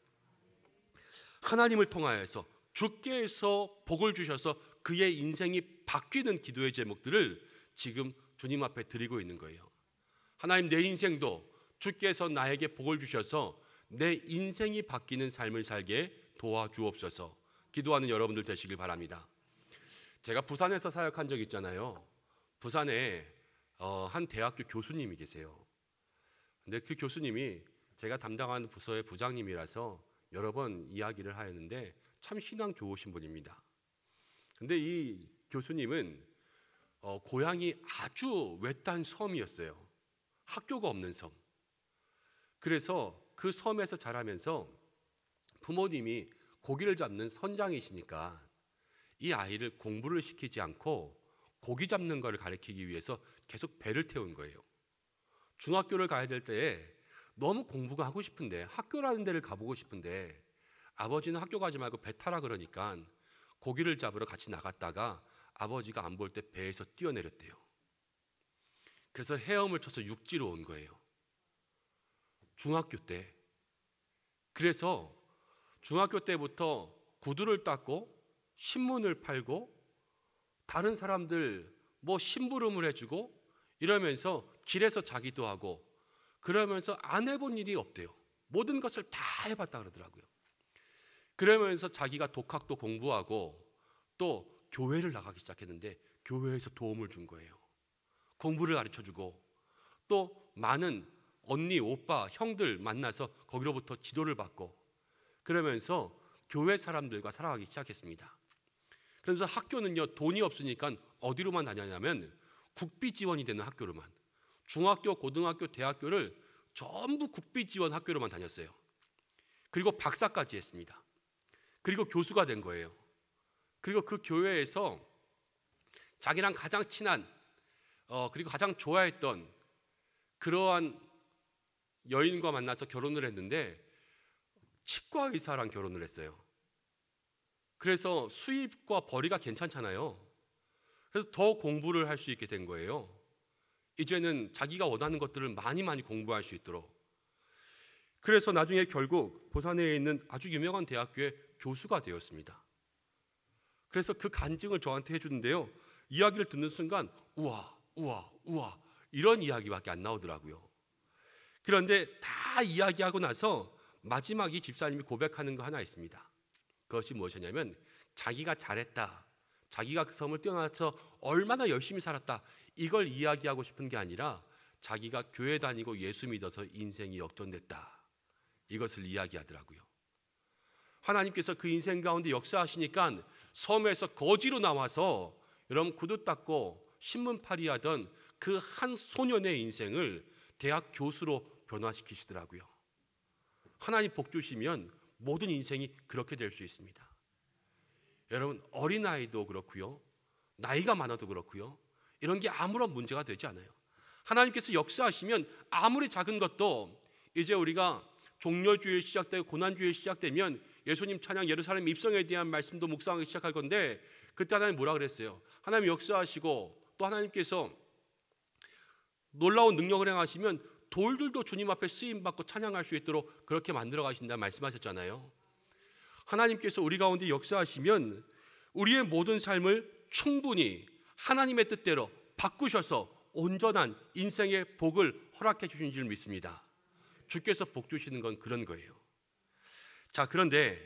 하나님을 통하여서 주께서 복을 주셔서 그의 인생이 바뀌는 기도의 제목들을 지금 주님 앞에 드리고 있는 거예요. 하나님 내 인생도 주께서 나에게 복을 주셔서 내 인생이 바뀌는 삶을 살게 도와주옵소서. 기도하는 여러분들 되시길 바랍니다. 제가 부산에서 사역한 적 있잖아요. 부산에 한 대학교 교수님이 계세요. 근데 그 교수님이 제가 담당하는 부서의 부장님이라서 여러 번 이야기를 하였는데 참 신앙 좋으신 분입니다. 근데 이 교수님은 고향이 아주 외딴 섬이었어요. 학교가 없는 섬. 그래서 그 섬에서 자라면서 부모님이 고기를 잡는 선장이시니까 이 아이를 공부를 시키지 않고 고기 잡는 거를 가르치기 위해서 계속 배를 태운 거예요. 중학교를 가야 될 때에 너무 공부가 하고 싶은데, 학교라는 데를 가보고 싶은데 아버지는 학교 가지 말고 배 타라 그러니까 고기를 잡으러 같이 나갔다가 아버지가 안 볼 때 배에서 뛰어내렸대요. 그래서 헤엄을 쳐서 육지로 온 거예요. 중학교 때. 그래서 중학교 때부터 구두를 닦고 신문을 팔고 다른 사람들 뭐 심부름을 해주고 이러면서 길에서 자기도 하고 그러면서 안 해본 일이 없대요. 모든 것을 다 해봤다 그러더라고요. 그러면서 자기가 독학도 공부하고 또 교회를 나가기 시작했는데 교회에서 도움을 준 거예요. 공부를 가르쳐주고 또 많은 언니, 오빠, 형들 만나서 거기로부터 지도를 받고 그러면서 교회 사람들과 살아가기 시작했습니다. 그래서 학교는요, 돈이 없으니까 어디로만 다녔냐면 국비 지원이 되는 학교로만, 중학교, 고등학교, 대학교를 전부 국비 지원 학교로만 다녔어요. 그리고 박사까지 했습니다. 그리고 교수가 된 거예요. 그리고 그 교회에서 자기랑 가장 친한 그리고 가장 좋아했던 그러한 여인과 만나서 결혼을 했는데 치과 의사랑 결혼을 했어요. 그래서 수입과 벌이가 괜찮잖아요. 그래서 더 공부를 할 수 있게 된 거예요. 이제는 자기가 원하는 것들을 많이 공부할 수 있도록. 그래서 나중에 결국 부산에 있는 아주 유명한 대학교의 교수가 되었습니다. 그래서 그 간증을 저한테 해주는데요, 이야기를 듣는 순간 우와 이런 이야기밖에 안 나오더라고요. 그런데 다 이야기하고 나서 마지막 이 집사님이 고백하는 거 하나 있습니다. 그것이 무엇이냐면 자기가 잘했다, 자기가 그 섬을 뛰어나서 얼마나 열심히 살았다, 이걸 이야기하고 싶은 게 아니라 자기가 교회 다니고 예수 믿어서 인생이 역전됐다, 이것을 이야기하더라고요. 하나님께서 그 인생 가운데 역사하시니까 섬에서 거지로 나와서 여러분 구두 닦고 신문팔이 하던 그 한 소년의 인생을 대학 교수로 변화시키시더라고요. 하나님 복 주시면 모든 인생이 그렇게 될 수 있습니다. 여러분, 어린아이도 그렇고요, 나이가 많아도 그렇고요, 이런 게 아무런 문제가 되지 않아요. 하나님께서 역사하시면 아무리 작은 것도, 이제 우리가 종려주일 시작되고 고난주일 시작되면 예수님 찬양 예루살렘 입성에 대한 말씀도 묵상하기 시작할 건데, 그때 하나님 뭐라 그랬어요? 하나님 역사하시고 또 하나님께서 놀라운 능력을 행하시면 돌들도 주님 앞에 쓰임받고 찬양할 수 있도록 그렇게 만들어 가신다 말씀하셨잖아요. 하나님께서 우리 가운데 역사하시면 우리의 모든 삶을 충분히 하나님의 뜻대로 바꾸셔서 온전한 인생의 복을 허락해 주신 줄 믿습니다. 주께서 복 주시는 건 그런 거예요. 자, 그런데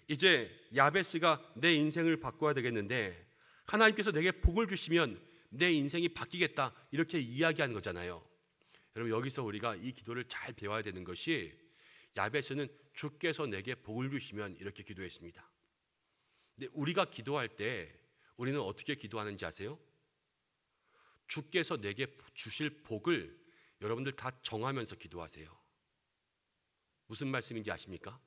이제 야베스가 내 인생을 바꿔야 되겠는데 하나님께서 내게 복을 주시면 내 인생이 바뀌겠다, 이렇게 이야기하는 거잖아요. 여러분, 여기서 우리가 이 기도를 잘 배워야 되는 것이, 야베스는 주께서 내게 복을 주시면 이렇게 기도했습니다. 근데 우리가 기도할 때 우리는 어떻게 기도하는지 아세요? 주께서 내게 주실 복을 여러분들 다 정하면서 기도하세요. 무슨 말씀인지 아십니까?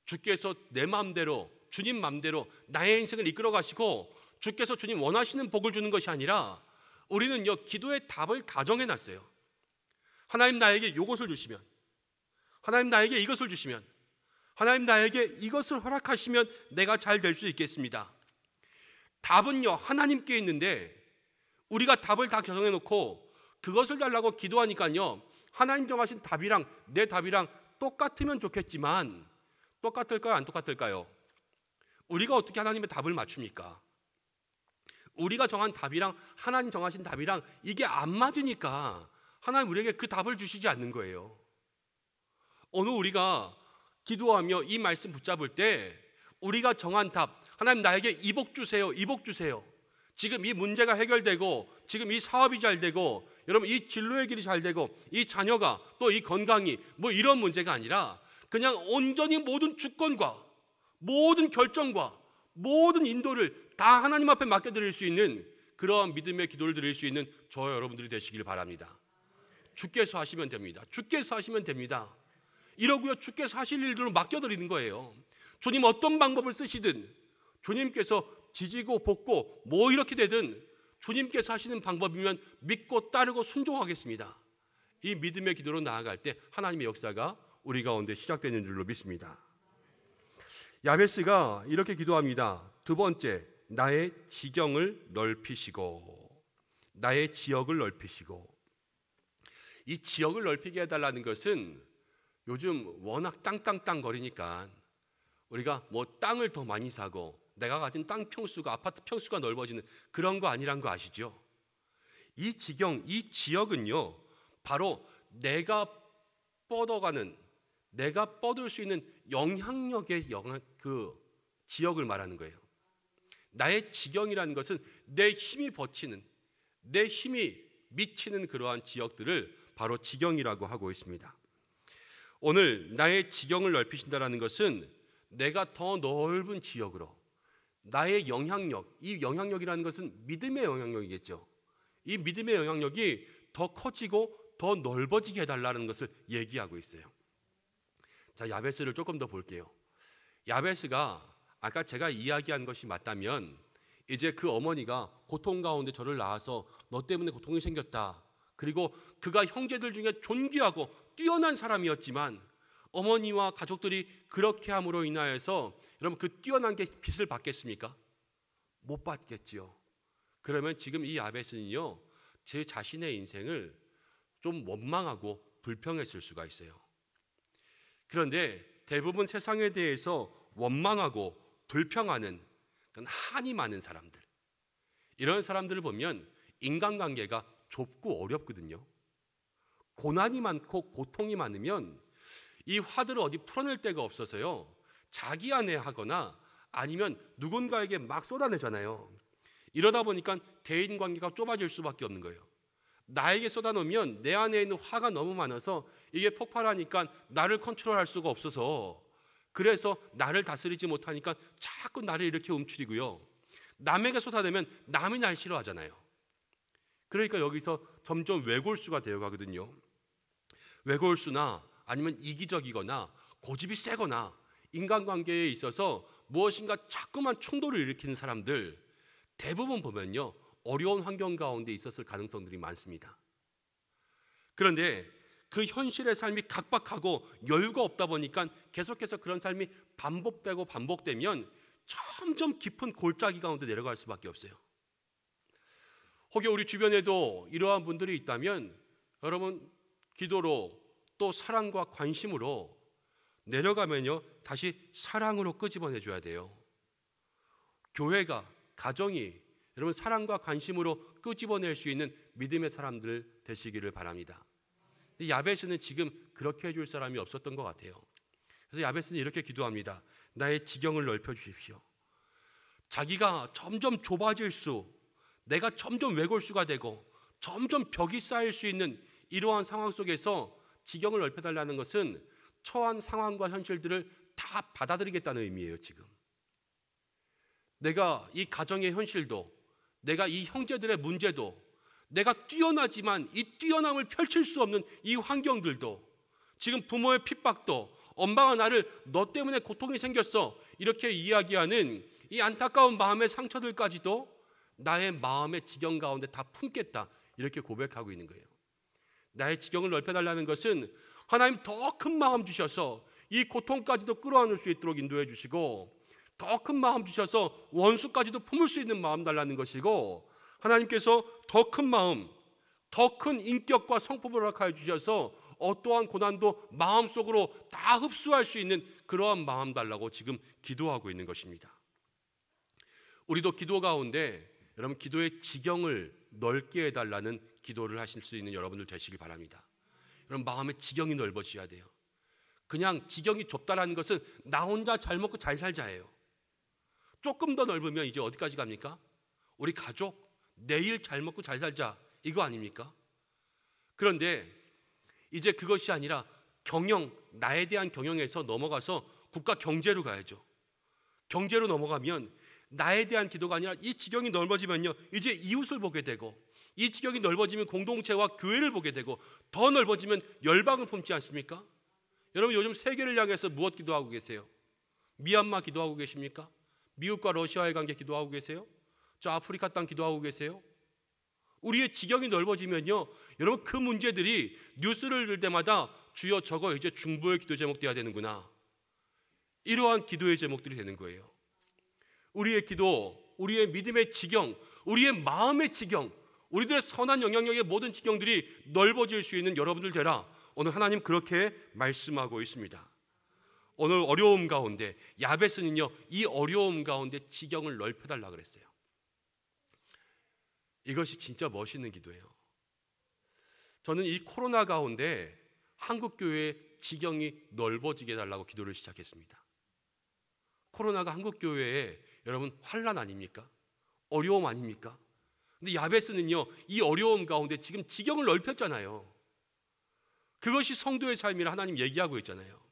주께서 내 마음대로, 주님 마음대로 나의 인생을 이끌어 가시고 주께서 주님 원하시는 복을 주는 것이 아니라 우리는요, 기도의 답을 다 정해놨어요. 하나님 나에게 이것을 주시면, 하나님 나에게 이것을 주시면, 하나님 나에게 이것을 허락하시면 내가 잘 될 수 있겠습니다. 답은요, 하나님께 있는데 우리가 답을 다 정해놓고 그것을 달라고 기도하니까요, 하나님 정하신 답이랑 내 답이랑 똑같으면 좋겠지만 똑같을까요? 안 똑같을까요? 우리가 어떻게 하나님의 답을 맞춥니까? 우리가 정한 답이랑 하나님 정하신 답이랑 이게 안 맞으니까 하나님 우리에게 그 답을 주시지 않는 거예요. 오늘 우리가 기도하며 이 말씀 붙잡을 때 우리가 정한 답, 하나님 나에게 이 복 주세요, 이 복 주세요, 지금 이 문제가 해결되고 지금 이 사업이 잘 되고 여러분 이 진로의 길이 잘 되고 이 자녀가 또 이 건강이 뭐 이런 문제가 아니라 그냥 온전히 모든 주권과 모든 결정과 모든 인도를 다 하나님 앞에 맡겨드릴 수 있는 그러한 믿음의 기도를 드릴 수 있는 저와 여러분들이 되시길 바랍니다. 주께서 하시면 됩니다. 주께서 하시면 됩니다. 이러고요, 주께서 하실 일들을 맡겨드리는 거예요. 주님 어떤 방법을 쓰시든 주님께서 지지고 볶고 뭐 이렇게 되든 주님께서 하시는 방법이면 믿고 따르고 순종하겠습니다. 이 믿음의 기도로 나아갈 때 하나님의 역사가 우리 가운데 시작되는 줄로 믿습니다. 야베스가 이렇게 기도합니다. 두 번째, 나의 지경을 넓히시고, 나의 지역을 넓히시고. 이 지역을 넓히게 해달라는 것은 요즘 워낙 땅땅땅 거리니까 우리가 뭐 땅을 더 많이 사고 내가 가진 땅 평수가, 아파트 평수가 넓어지는 그런 거 아니란 거 아시죠? 이 지경, 이 지역은요, 바로 내가 뻗어가는, 내가 뻗을 수 있는 영향력의 그 지역을 말하는 거예요. 나의 지경이라는 것은 내 힘이 버티는, 내 힘이 미치는 그러한 지역들을 바로 지경이라고 하고 있습니다. 오늘 나의 지경을 넓히신다는 것은 내가 더 넓은 지역으로 나의 영향력, 이 영향력이라는 것은 믿음의 영향력이겠죠. 이 믿음의 영향력이 더 커지고 더 넓어지게 해달라는 것을 얘기하고 있어요. 자, 야베스를 조금 더 볼게요. 야베스가 아까 제가 이야기한 것이 맞다면 이제 그 어머니가 고통 가운데 저를 낳아서 너 때문에 고통이 생겼다. 그리고 그가 형제들 중에 존귀하고 뛰어난 사람이었지만 어머니와 가족들이 그렇게 함으로 인하여서 여러분 그 뛰어난 게 빚을 받겠습니까? 못 받겠지요. 그러면 지금 이 야베스는요, 제 자신의 인생을 좀 원망하고 불평했을 수가 있어요. 그런데 대부분 세상에 대해서 원망하고 불평하는 그런 한이 많은 사람들, 이런 사람들을 보면 인간관계가 좁고 어렵거든요. 고난이 많고 고통이 많으면 이 화들을 어디 풀어낼 데가 없어서요, 자기 안에 하거나 아니면 누군가에게 막 쏟아내잖아요. 이러다 보니까 대인관계가 좁아질 수밖에 없는 거예요. 나에게 쏟아놓으면 내 안에 있는 화가 너무 많아서 이게 폭발하니까 나를 컨트롤할 수가 없어서, 그래서 나를 다스리지 못하니까 자꾸 나를 이렇게 움츠리고요, 남에게 쏟아내면 남이 날 싫어하잖아요. 그러니까 여기서 점점 외골수가 되어가거든요. 외골수나 아니면 이기적이거나 고집이 세거나 인간관계에 있어서 무엇인가 자꾸만 충돌을 일으키는 사람들, 대부분 보면요, 어려운 환경 가운데 있었을 가능성들이 많습니다. 그런데 그 현실의 삶이 각박하고 여유가 없다 보니까 계속해서 그런 삶이 반복되면 점점 깊은 골짜기 가운데 내려갈 수밖에 없어요. 혹여 우리 주변에도 이러한 분들이 있다면 여러분, 기도로 또 사랑과 관심으로 내려가면요, 다시 사랑으로 끄집어내 줘야 돼요. 교회가, 가정이 여러분 사랑과 관심으로 끄집어낼 수 있는 믿음의 사람들 되시기를 바랍니다. 야베스는 지금 그렇게 해줄 사람이 없었던 것 같아요. 그래서 야베스는 이렇게 기도합니다. 나의 지경을 넓혀 주십시오. 자기가 점점 좁아질수록 내가 점점 외골수가 되고 점점 벽이 쌓일 수 있는 이러한 상황 속에서 지경을 넓혀달라는 것은 처한 상황과 현실들을 다 받아들이겠다는 의미예요. 지금 내가 이 가정의 현실도, 내가 이 형제들의 문제도, 내가 뛰어나지만 이 뛰어남을 펼칠 수 없는 이 환경들도, 지금 부모의 핍박도, 엄마가 나를 너 때문에 고통이 생겼어 이렇게 이야기하는 이 안타까운 마음의 상처들까지도 나의 마음의 지경 가운데 다 품겠다 이렇게 고백하고 있는 거예요. 나의 지경을 넓혀달라는 것은 하나님 더 큰 마음 주셔서 이 고통까지도 끌어안을 수 있도록 인도해 주시고, 더 큰 마음 주셔서 원수까지도 품을 수 있는 마음 달라는 것이고, 하나님께서 더 큰 마음, 더 큰 인격과 성품을 허락하여 주셔서 어떠한 고난도 마음속으로 다 흡수할 수 있는 그러한 마음 달라고 지금 기도하고 있는 것입니다. 우리도 기도 가운데 여러분 기도의 지경을 넓게 해달라는 기도를 하실 수 있는 여러분들 되시길 바랍니다. 여러분 마음의 지경이 넓어져야 돼요. 그냥 지경이 좁다라는 것은 나 혼자 잘 먹고 잘 살자예요. 조금 더 넓으면 이제 어디까지 갑니까? 우리 가족, 내일 잘 먹고 잘 살자 이거 아닙니까? 그런데 이제 그것이 아니라 경영, 나에 대한 경영에서 넘어가서 국가 경제로 가야죠. 경제로 넘어가면 나에 대한 기도가 아니라 이 지경이 넓어지면요, 이제 이웃을 보게 되고, 이 지경이 넓어지면 공동체와 교회를 보게 되고, 더 넓어지면 열방을 품지 않습니까? 여러분 요즘 세계를 향해서 무엇 기도하고 계세요? 미얀마 기도하고 계십니까? 미국과 러시아의 관계 기도하고 계세요? 저 아프리카 땅 기도하고 계세요? 우리의 지경이 넓어지면요, 여러분 그 문제들이 뉴스를 들 때마다 주여 저거 이제 중보의 기도 제목 돼야 되는구나, 이러한 기도의 제목들이 되는 거예요. 우리의 기도, 우리의 믿음의 지경, 우리의 마음의 지경, 우리들의 선한 영향력의 모든 지경들이 넓어질 수 있는 여러분들 되라. 오늘 하나님 그렇게 말씀하고 있습니다. 오늘 어려움 가운데 야베스는요, 이 어려움 가운데 지경을 넓혀달라 그랬어요. 이것이 진짜 멋있는 기도예요. 저는 이 코로나 가운데 한국교회의 지경이 넓어지게 해달라고 기도를 시작했습니다. 코로나가 한국교회에 여러분 환난 아닙니까? 어려움 아닙니까? 근데 야베스는요, 이 어려움 가운데 지금 지경을 넓혔잖아요. 그것이 성도의 삶이라 하나님 얘기하고 있잖아요.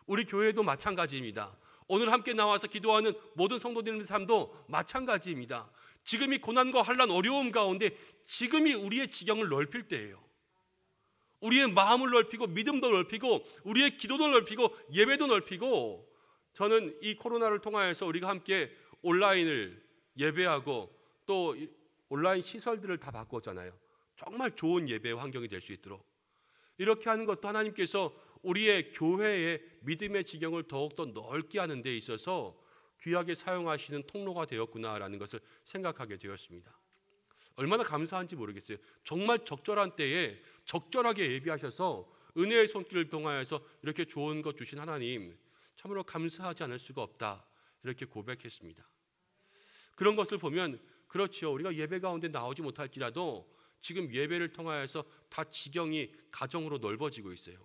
우리 교회도 마찬가지입니다. 오늘 함께 나와서 기도하는 모든 성도들의 삶도 마찬가지입니다. 지금 이 고난과 환난, 어려움 가운데 지금이 우리의 지경을 넓힐 때예요. 우리의 마음을 넓히고 믿음도 넓히고 우리의 기도도 넓히고 예배도 넓히고, 저는 이 코로나를 통하여서 우리가 함께 온라인을 예배하고 또 온라인 시설들을 다 바꿨잖아요. 정말 좋은 예배 환경이 될 수 있도록 이렇게 하는 것도 하나님께서 우리의 교회의 믿음의 지경을 더욱더 넓게 하는 데 있어서 귀하게 사용하시는 통로가 되었구나라는 것을 생각하게 되었습니다. 얼마나 감사한지 모르겠어요. 정말 적절한 때에 적절하게 예비하셔서 은혜의 손길을 통하여서 이렇게 좋은 것 주신 하나님, 참으로 감사하지 않을 수가 없다, 이렇게 고백했습니다. 그런 것을 보면 그렇죠, 우리가 예배 가운데 나오지 못할지라도 지금 예배를 통하여서 다 지경이 가정으로 넓어지고 있어요.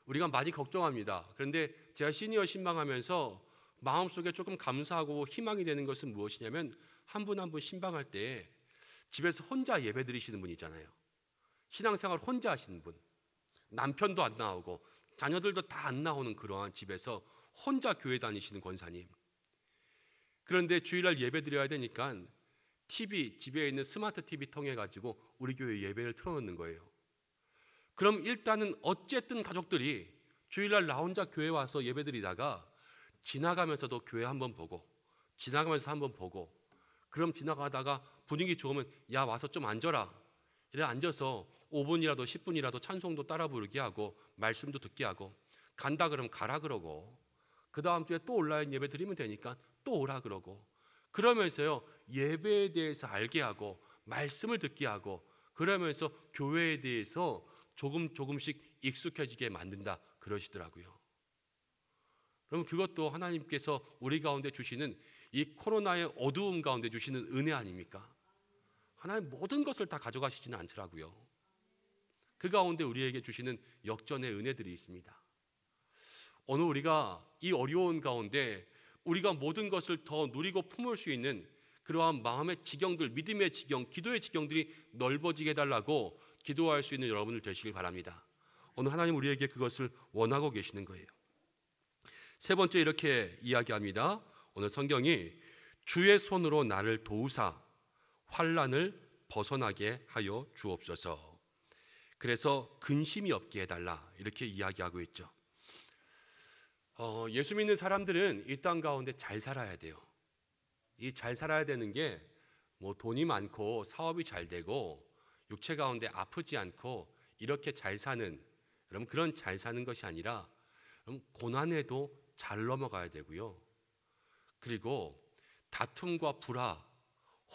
우리가 많이 걱정합니다. 그런데 제가 시니어 신방하면서 마음속에 조금 감사하고 희망이 되는 것은 무엇이냐면, 한 분 한 분 신방할 때 집에서 혼자 예배 드리시는 분 있잖아요. 신앙생활 혼자 하시는 분, 남편도 안 나오고 자녀들도 다 안 나오는 그러한 집에서 혼자 교회 다니시는 권사님. 그런데 주일날 예배 드려야 되니까 TV, 집에 있는 스마트 TV 통해 가지고 우리 교회 예배를 틀어놓는 거예요. 그럼 일단은 어쨌든 가족들이 주일날 나 혼자 교회 와서 예배 드리다가 지나가면서도 교회 한번 보고, 지나가면서 한번 보고, 그럼 지나가다가 분위기 좋으면 야 와서 좀 앉아라, 이래 앉아서 5분이라도 10분이라도 찬송도 따라 부르게 하고 말씀도 듣게 하고, 간다 그러면 가라 그러고, 그 다음 주에 또 온라인 예배 드리면 되니까 또 오라 그러고, 그러면서요 예배에 대해서 알게 하고 말씀을 듣게 하고, 그러면서 교회에 대해서 조금씩 익숙해지게 만든다 그러시더라고요. 그럼 그것도 하나님께서 우리 가운데 주시는 이 코로나의 어두움 가운데 주시는 은혜 아닙니까? 하나님 모든 것을 다 가져가시지는 않더라고요. 그 가운데 우리에게 주시는 역전의 은혜들이 있습니다. 오늘 우리가 이 어려운 가운데 우리가 모든 것을 더 누리고 품을 수 있는 그러한 마음의 지경들, 믿음의 지경, 기도의 지경들이 넓어지게 해달라고 기도할 수 있는 여러분들 되시길 바랍니다. 오늘 하나님 우리에게 그것을 원하고 계시는 거예요. 세 번째 이렇게 이야기합니다. 오늘 성경이 주의 손으로 나를 도우사 환난을 벗어나게 하여 주옵소서. 그래서 근심이 없게 해달라, 이렇게 이야기하고 있죠. 예수 믿는 사람들은 이 땅 가운데 잘 살아야 돼요. 이 잘 살아야 되는 게 뭐 돈이 많고 사업이 잘 되고 육체 가운데 아프지 않고 이렇게 잘 사는, 여러분 그런 잘 사는 것이 아니라 여러분 고난에도 잘 넘어가야 되고요. 그리고 다툼과 불화,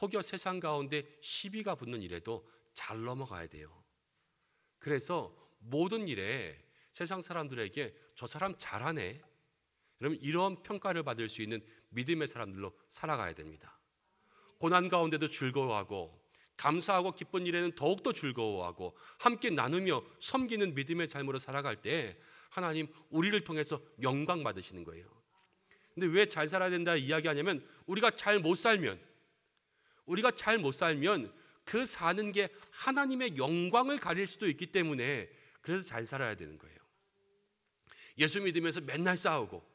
혹여 세상 가운데 시비가 붙는 일에도 잘 넘어가야 돼요. 그래서 모든 일에 세상 사람들에게 저 사람 잘하네, 여러분 이런 평가를 받을 수 있는 믿음의 사람들로 살아가야 됩니다. 고난 가운데도 즐거워하고 감사하고 기쁜 일에는 더욱더 즐거워하고 함께 나누며 섬기는 믿음의 삶으로 살아갈 때 하나님 우리를 통해서 영광 받으시는 거예요. 근데 왜 잘 살아야 된다 이야기하냐면, 우리가 잘 못 살면 그 사는 게 하나님의 영광을 가릴 수도 있기 때문에, 그래서 잘 살아야 되는 거예요. 예수 믿으면서 맨날 싸우고,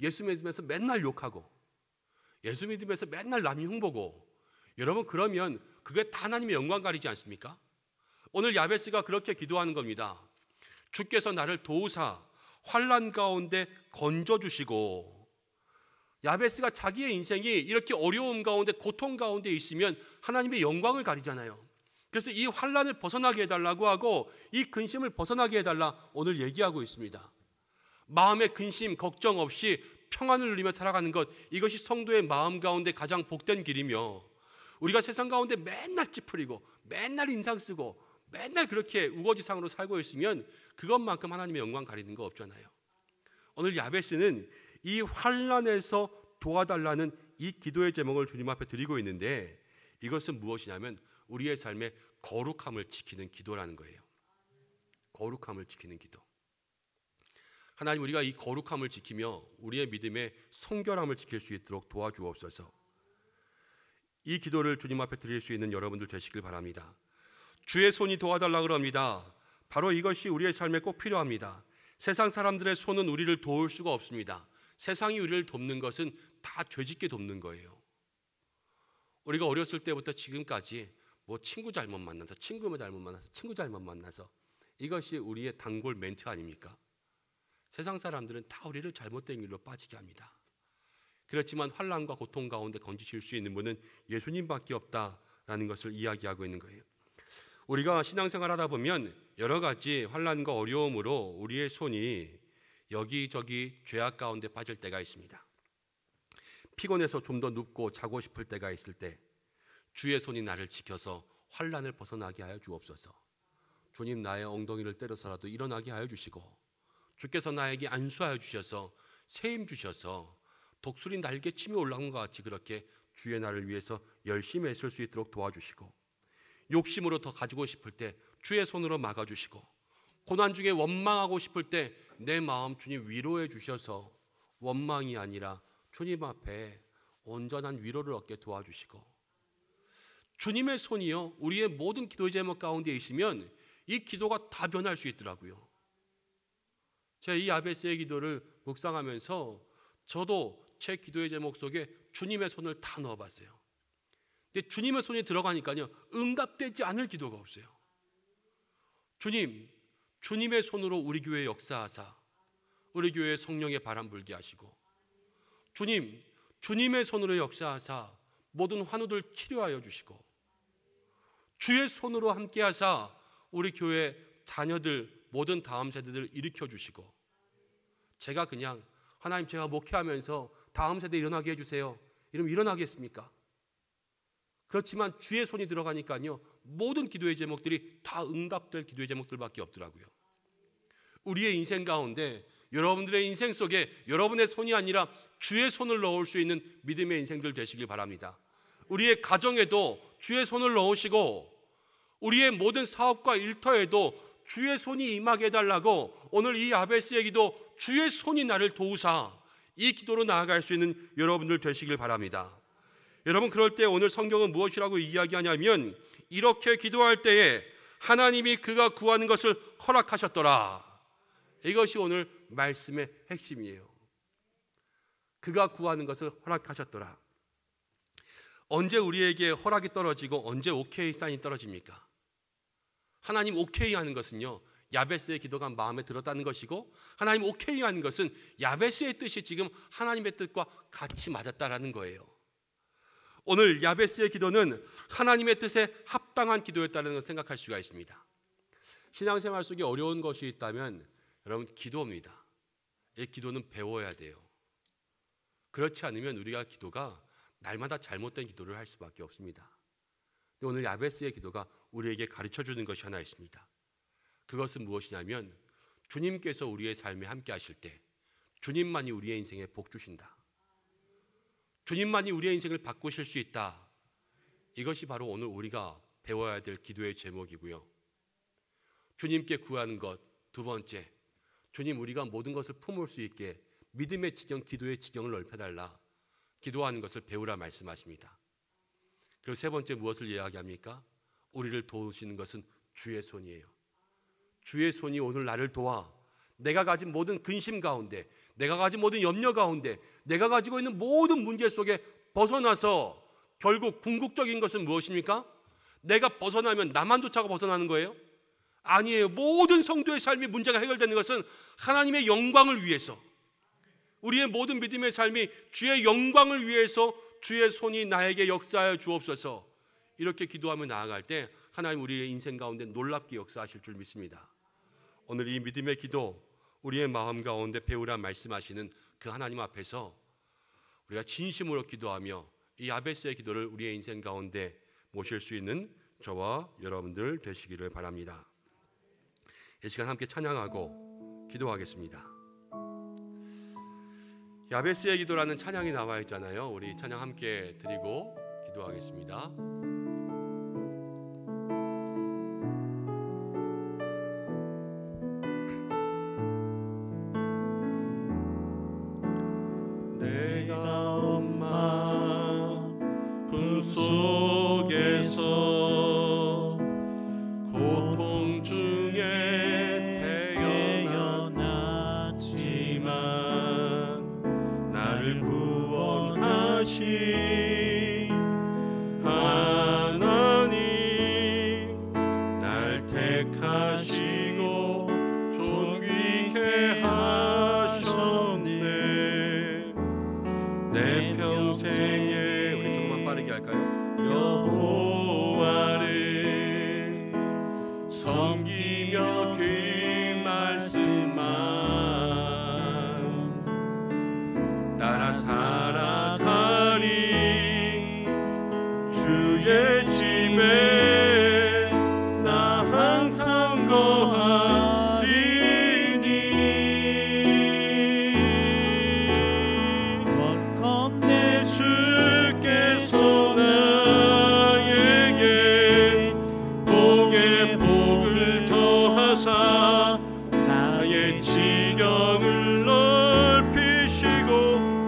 예수 믿으면서 맨날 욕하고, 예수 믿으면서 맨날 남이 흉보고, 여러분 그러면 그게 다 하나님의 영광 가리지 않습니까? 오늘 야베스가 그렇게 기도하는 겁니다. 주께서 나를 도우사 환난 가운데 건져주시고, 야베스가 자기의 인생이 이렇게 어려움 가운데 고통 가운데 있으면 하나님의 영광을 가리잖아요. 그래서 이 환난을 벗어나게 해달라고 하고 이 근심을 벗어나게 해달라 오늘 얘기하고 있습니다. 마음의 근심, 걱정 없이 평안을 누리며 살아가는 것, 이것이 성도의 마음 가운데 가장 복된 길이며, 우리가 세상 가운데 맨날 찌푸리고 맨날 인상 쓰고 맨날 그렇게 우거지상으로 살고 있으면 그것만큼 하나님의 영광 가리는 거 없잖아요. 오늘 야베스는 이 환난에서 도와달라는 이 기도의 제목을 주님 앞에 드리고 있는데, 이것은 무엇이냐면 우리의 삶의 거룩함을 지키는 기도라는 거예요. 거룩함을 지키는 기도. 하나님, 우리가 이 거룩함을 지키며 우리의 믿음의 성결함을 지킬 수 있도록 도와주옵소서. 이 기도를 주님 앞에 드릴 수 있는 여러분들 되시길 바랍니다. 주의 손이 도와달라고 합니다. 바로 이것이 우리의 삶에 꼭 필요합니다. 세상 사람들의 손은 우리를 도울 수가 없습니다. 세상이 우리를 돕는 것은 다 죄짓게 돕는 거예요. 우리가 어렸을 때부터 지금까지 뭐 친구 잘못 만나서, 친구 잘못 만나서, 친구 잘못 만나서, 이것이 우리의 단골 멘트 아닙니까? 세상 사람들은 다 우리를 잘못된 길로 빠지게 합니다. 그렇지만 환난과 고통 가운데 건지실 수 있는 분은 예수님밖에 없다라는 것을 이야기하고 있는 거예요. 우리가 신앙생활 하다 보면 여러 가지 환난과 어려움으로 우리의 손이 여기저기 죄악 가운데 빠질 때가 있습니다. 피곤해서 좀 더 눕고 자고 싶을 때가 있을 때 주의 손이 나를 지켜서 환난을 벗어나게 하여 주옵소서. 주님, 나의 엉덩이를 때려서라도 일어나게 하여 주시고, 주께서 나에게 안수하여 주셔서 세임 주셔서 독수리 날개침이 올라온 것 같이 그렇게 주의 나를 위해서 열심히 애쓸 수 있도록 도와주시고, 욕심으로 더 가지고 싶을 때 주의 손으로 막아주시고, 고난 중에 원망하고 싶을 때 내 마음 주님 위로해 주셔서 원망이 아니라 주님 앞에 온전한 위로를 얻게 도와주시고, 주님의 손이요 우리의 모든 기도의 제목 가운데 있으면 이 기도가 다 변할 수 있더라고요. 제가 이 야베스의 기도를 묵상하면서 저도 제 기도의 제목 속에 주님의 손을 다 넣어봤어요. 근데 주님의 손이 들어가니까요 응답되지 않을 기도가 없어요. 주님, 주님의 손으로 우리 교회에 역사하사 우리 교회에 성령의 바람 불게 하시고, 주님, 주님의 손으로 역사하사 모든 환우들 치료하여 주시고, 주의 손으로 함께 하사 우리 교회 자녀들 모든 다음 세대들 일으켜 주시고, 제가 그냥 하나님 제가 목회하면서 다음 세대 일어나게 해주세요 이러면 일어나겠습니까? 그렇지만 주의 손이 들어가니까요 모든 기도의 제목들이 다 응답될 기도의 제목들밖에 없더라고요. 우리의 인생 가운데, 여러분들의 인생 속에 여러분의 손이 아니라 주의 손을 넣을 수 있는 믿음의 인생들 되시길 바랍니다. 우리의 가정에도 주의 손을 넣으시고, 우리의 모든 사업과 일터에도 주의 손이 임하게 해달라고 오늘 이 야베스의 기도, 주의 손이 나를 도우사, 이 기도로 나아갈 수 있는 여러분들 되시길 바랍니다. 여러분, 그럴 때 오늘 성경은 무엇이라고 이야기하냐면, 이렇게 기도할 때에 하나님이 그가 구하는 것을 허락하셨더라. 이것이 오늘 말씀의 핵심이에요. 그가 구하는 것을 허락하셨더라. 언제 우리에게 허락이 떨어지고 언제 오케이 사인이 떨어집니까? 하나님 오케이 하는 것은요 야베스의 기도가 마음에 들었다는 것이고, 하나님 오케이 하는 것은 야베스의 뜻이 지금 하나님의 뜻과 같이 맞았다라는 거예요. 오늘 야베스의 기도는 하나님의 뜻에 합당한 기도였다는 걸 생각할 수가 있습니다. 신앙생활 속에 어려운 것이 있다면 여러분, 기도입니다. 이 기도는 배워야 돼요. 그렇지 않으면 우리가 기도가 날마다 잘못된 기도를 할 수밖에 없습니다. 근데 오늘 야베스의 기도가 우리에게 가르쳐주는 것이 하나 있습니다. 그것은 무엇이냐면, 주님께서 우리의 삶에 함께 하실 때 주님만이 우리의 인생에 복 주신다. 주님만이 우리의 인생을 바꾸실 수 있다. 이것이 바로 오늘 우리가 배워야 될 기도의 제목이고요. 주님께 구하는 것, 두 번째, 주님, 우리가 모든 것을 품을 수 있게 믿음의 지경, 기도의 지경을 넓혀달라. 기도하는 것을 배우라 말씀하십니다. 그리고 세 번째 무엇을 이야기합니까? 우리를 도우시는 것은 주의 손이에요. 주의 손이 오늘 나를 도와 내가 가진 모든 근심 가운데, 내가 가진 모든 염려 가운데, 내가 가지고 있는 모든 문제 속에 벗어나서, 결국 궁극적인 것은 무엇입니까? 내가 벗어나면 나만 쫓아가 벗어나는 거예요? 아니에요. 모든 성도의 삶이 문제가 해결되는 것은 하나님의 영광을 위해서, 우리의 모든 믿음의 삶이 주의 영광을 위해서 주의 손이 나에게 역사하여 주옵소서. 이렇게 기도하며 나아갈 때 하나님 우리의 인생 가운데 놀랍게 역사하실 줄 믿습니다. 오늘 이 믿음의 기도, 우리의 마음 가운데 배우라 말씀하시는 그 하나님 앞에서 우리가 진심으로 기도하며 이 야베스의 기도를 우리의 인생 가운데 모실 수 있는 저와 여러분들 되시기를 바랍니다. 이 시간 함께 찬양하고 기도하겠습니다. 야베스의 기도라는 찬양이 나와 있잖아요. 우리 찬양 함께 드리고 기도하겠습니다. 내가 엄마 품 속에서 고통 중에 태어났지만 나를 구원하신 하나님, 날 택하시고 존귀케 하셨네. 내 평생에 우리 조금만 빠르게 할까요? 여호와를 섬기며 그 말씀만 따라 살아가리. 주의 집에 나 항상 거하리니. 원컨대 주께서 나에게 복에 복을 더하사 나의 지경을 넓히시고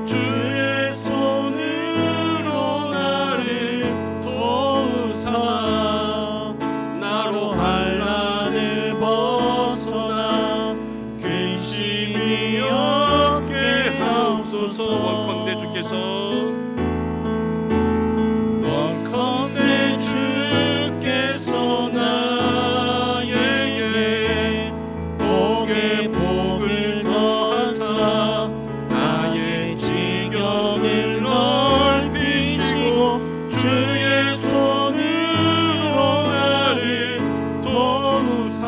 주의 손으로 나를 도우사 나로 환난을 벗어나 근심이 없게 하옵소서. 원컨대 주께서 나에게 복에 복을 더하사 나의 지경을 넓히시고 주의 손으로 나를 도우사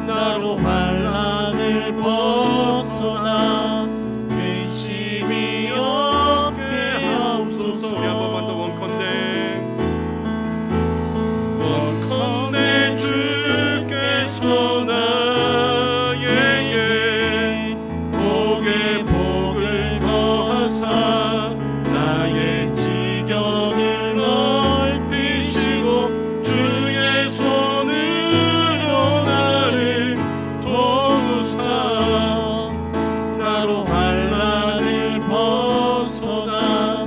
나로 환난을 벗어나 근심이 없게 하옵소서. 우리 한 번만 더 원컨대 주께서 나에게 복에 복을 더하사 나의 지경을 넓히시고 주의 손으로 나를 도우사 나로 환난을 벗어나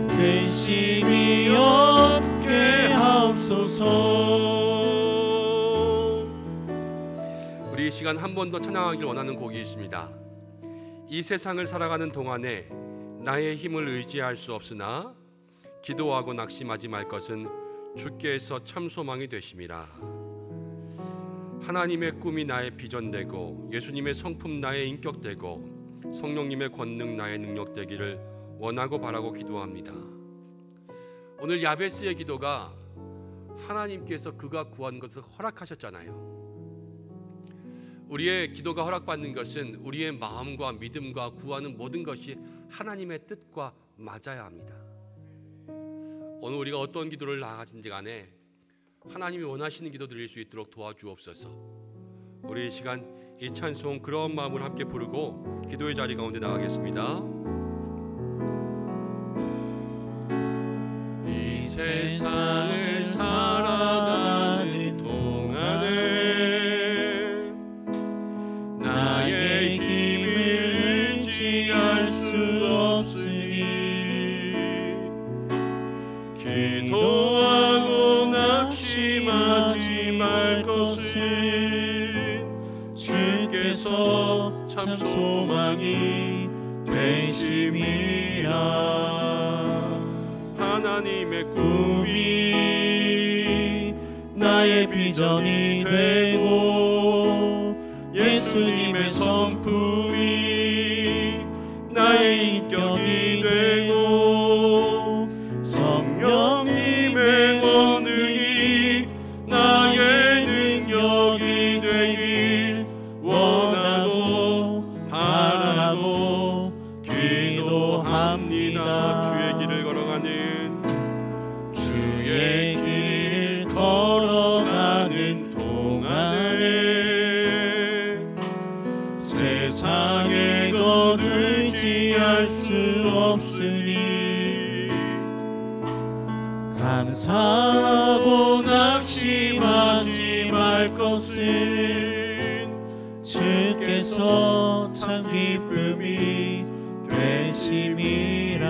근심이 없게 하옵소서. 우리 이 시간 한 번 더 찬양하길 원하는 곡이 있습니다. 이 세상을 살아가는 동안에 나의 힘을 의지할 수 없으나 기도하고 낙심하지 말 것은 주께서 참 소망이 되심이라. 하나님의 꿈이 나의 비전 되고 예수님의 성품 나의 인격 되고 성령님의 권능 나의 능력 되기를 원하고 바라고 기도합니다. 오늘 야베스의 기도가 하나님께서 그가 구한 것을 허락하셨잖아요. 우리의 기도가 허락받는 것은 우리의 마음과 믿음과 구하는 모든 것이 하나님의 뜻과 맞아야 합니다. 오늘 우리가 어떤 기도를 나아가든지 간에 하나님이 원하시는 기도 드릴 수 있도록 도와주옵소서. 우리 이 시간 이 찬송 그런 마음을 함께 부르고 기도의 자리 가운데 나가겠습니다. 이 세상을 살아가는 동안에 나의 힘을 의지할 수 없으니 기도하고 낙심하지 말 것은 주께서 참 소망이 되심이라. 하나님의 꿈이 나의 비전이 되고 예수님의 성품이 세상의 것 의지할 수 없으니 감사하고 낙심하지 말 것은 주께서 참 기쁨이 되심이라.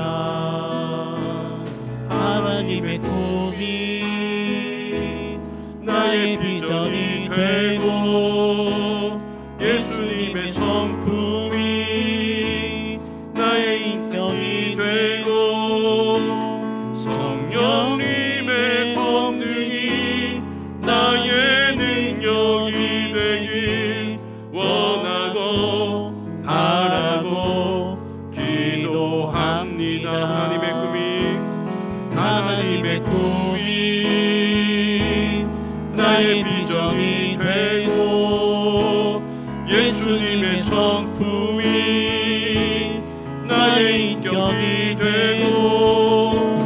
하나님의 꿈이 나의 비전이 되고 예수님의 성품이 나의 인격이 되고 성령님의 권능이 나의 능력이 되길 원하고 바라고 기도합니다. 하나님의 꿈이 나의 비전이 되고 예수님의 성품이 나의 인격이 되고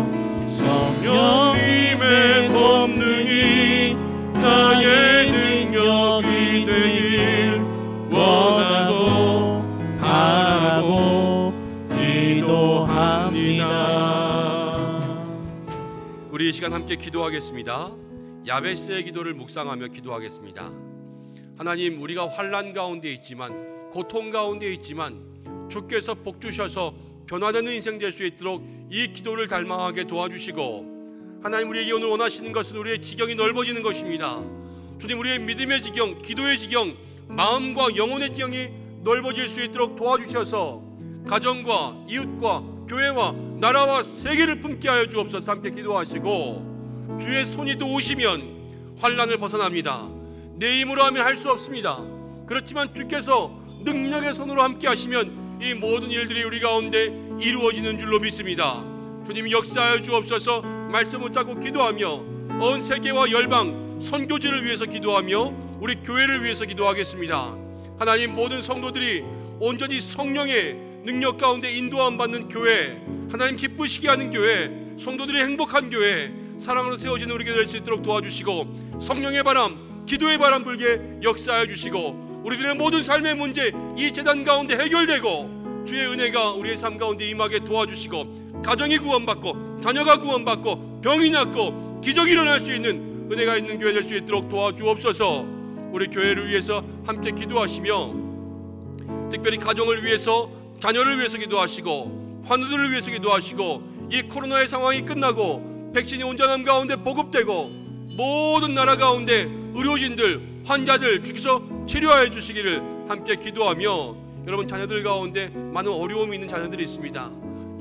성령님의 권능이 나의 능력이 되길 원하고 바라고 기도합니다. 우리 이 시간 함께 기도하겠습니다. 야베스의 기도를 묵상하며 기도하겠습니다. 하나님, 우리가 환난 가운데 있지만 고통 가운데 있지만 주께서 복 주셔서 변화되는 인생 될 수 있도록 이 기도를 닮아가게 도와주시고, 하나님, 우리에게 오늘 원하시는 것은 우리의 지경이 넓어지는 것입니다. 주님, 우리의 믿음의 지경, 기도의 지경, 마음과 영혼의 지경이 넓어질 수 있도록 도와주셔서 가정과 이웃과 교회와 나라와 세계를 품게 하여 주옵소서. 함께 기도하시고, 주의 손이 또 오시면 환난을 벗어납니다. 내 힘으로 하면 할 수 없습니다. 그렇지만 주께서 능력의 손으로 함께 하시면 이 모든 일들이 우리 가운데 이루어지는 줄로 믿습니다. 주님, 역사하여 주옵소서. 말씀 붙잡고 기도하며 온 세계와 열방 선교지를 위해서 기도하며 우리 교회를 위해서 기도하겠습니다. 하나님, 모든 성도들이 온전히 성령의 능력 가운데 인도함 받는 교회, 하나님 기쁘시게 하는 교회, 성도들이 행복한 교회, 사랑으로 세워지는 우리가 될 수 있도록 도와주시고, 성령의 바람, 기도의 바람 불게 역사해 주시고, 우리들의 모든 삶의 문제 이 재단 가운데 해결되고 주의 은혜가 우리의 삶 가운데 임하게 도와주시고, 가정이 구원받고 자녀가 구원받고 병이 낫고 기적이 일어날 수 있는 은혜가 있는 교회 될 수 있도록 도와주옵소서. 우리 교회를 위해서 함께 기도하시며, 특별히 가정을 위해서, 자녀를 위해서 기도하시고, 환우들을 위해서 기도하시고, 이 코로나의 상황이 끝나고 백신이 온전함 가운데 보급되고 모든 나라 가운데 의료진들, 환자들 주께서 치료하여 주시기를 함께 기도하며, 여러분 자녀들 가운데 많은 어려움이 있는 자녀들이 있습니다.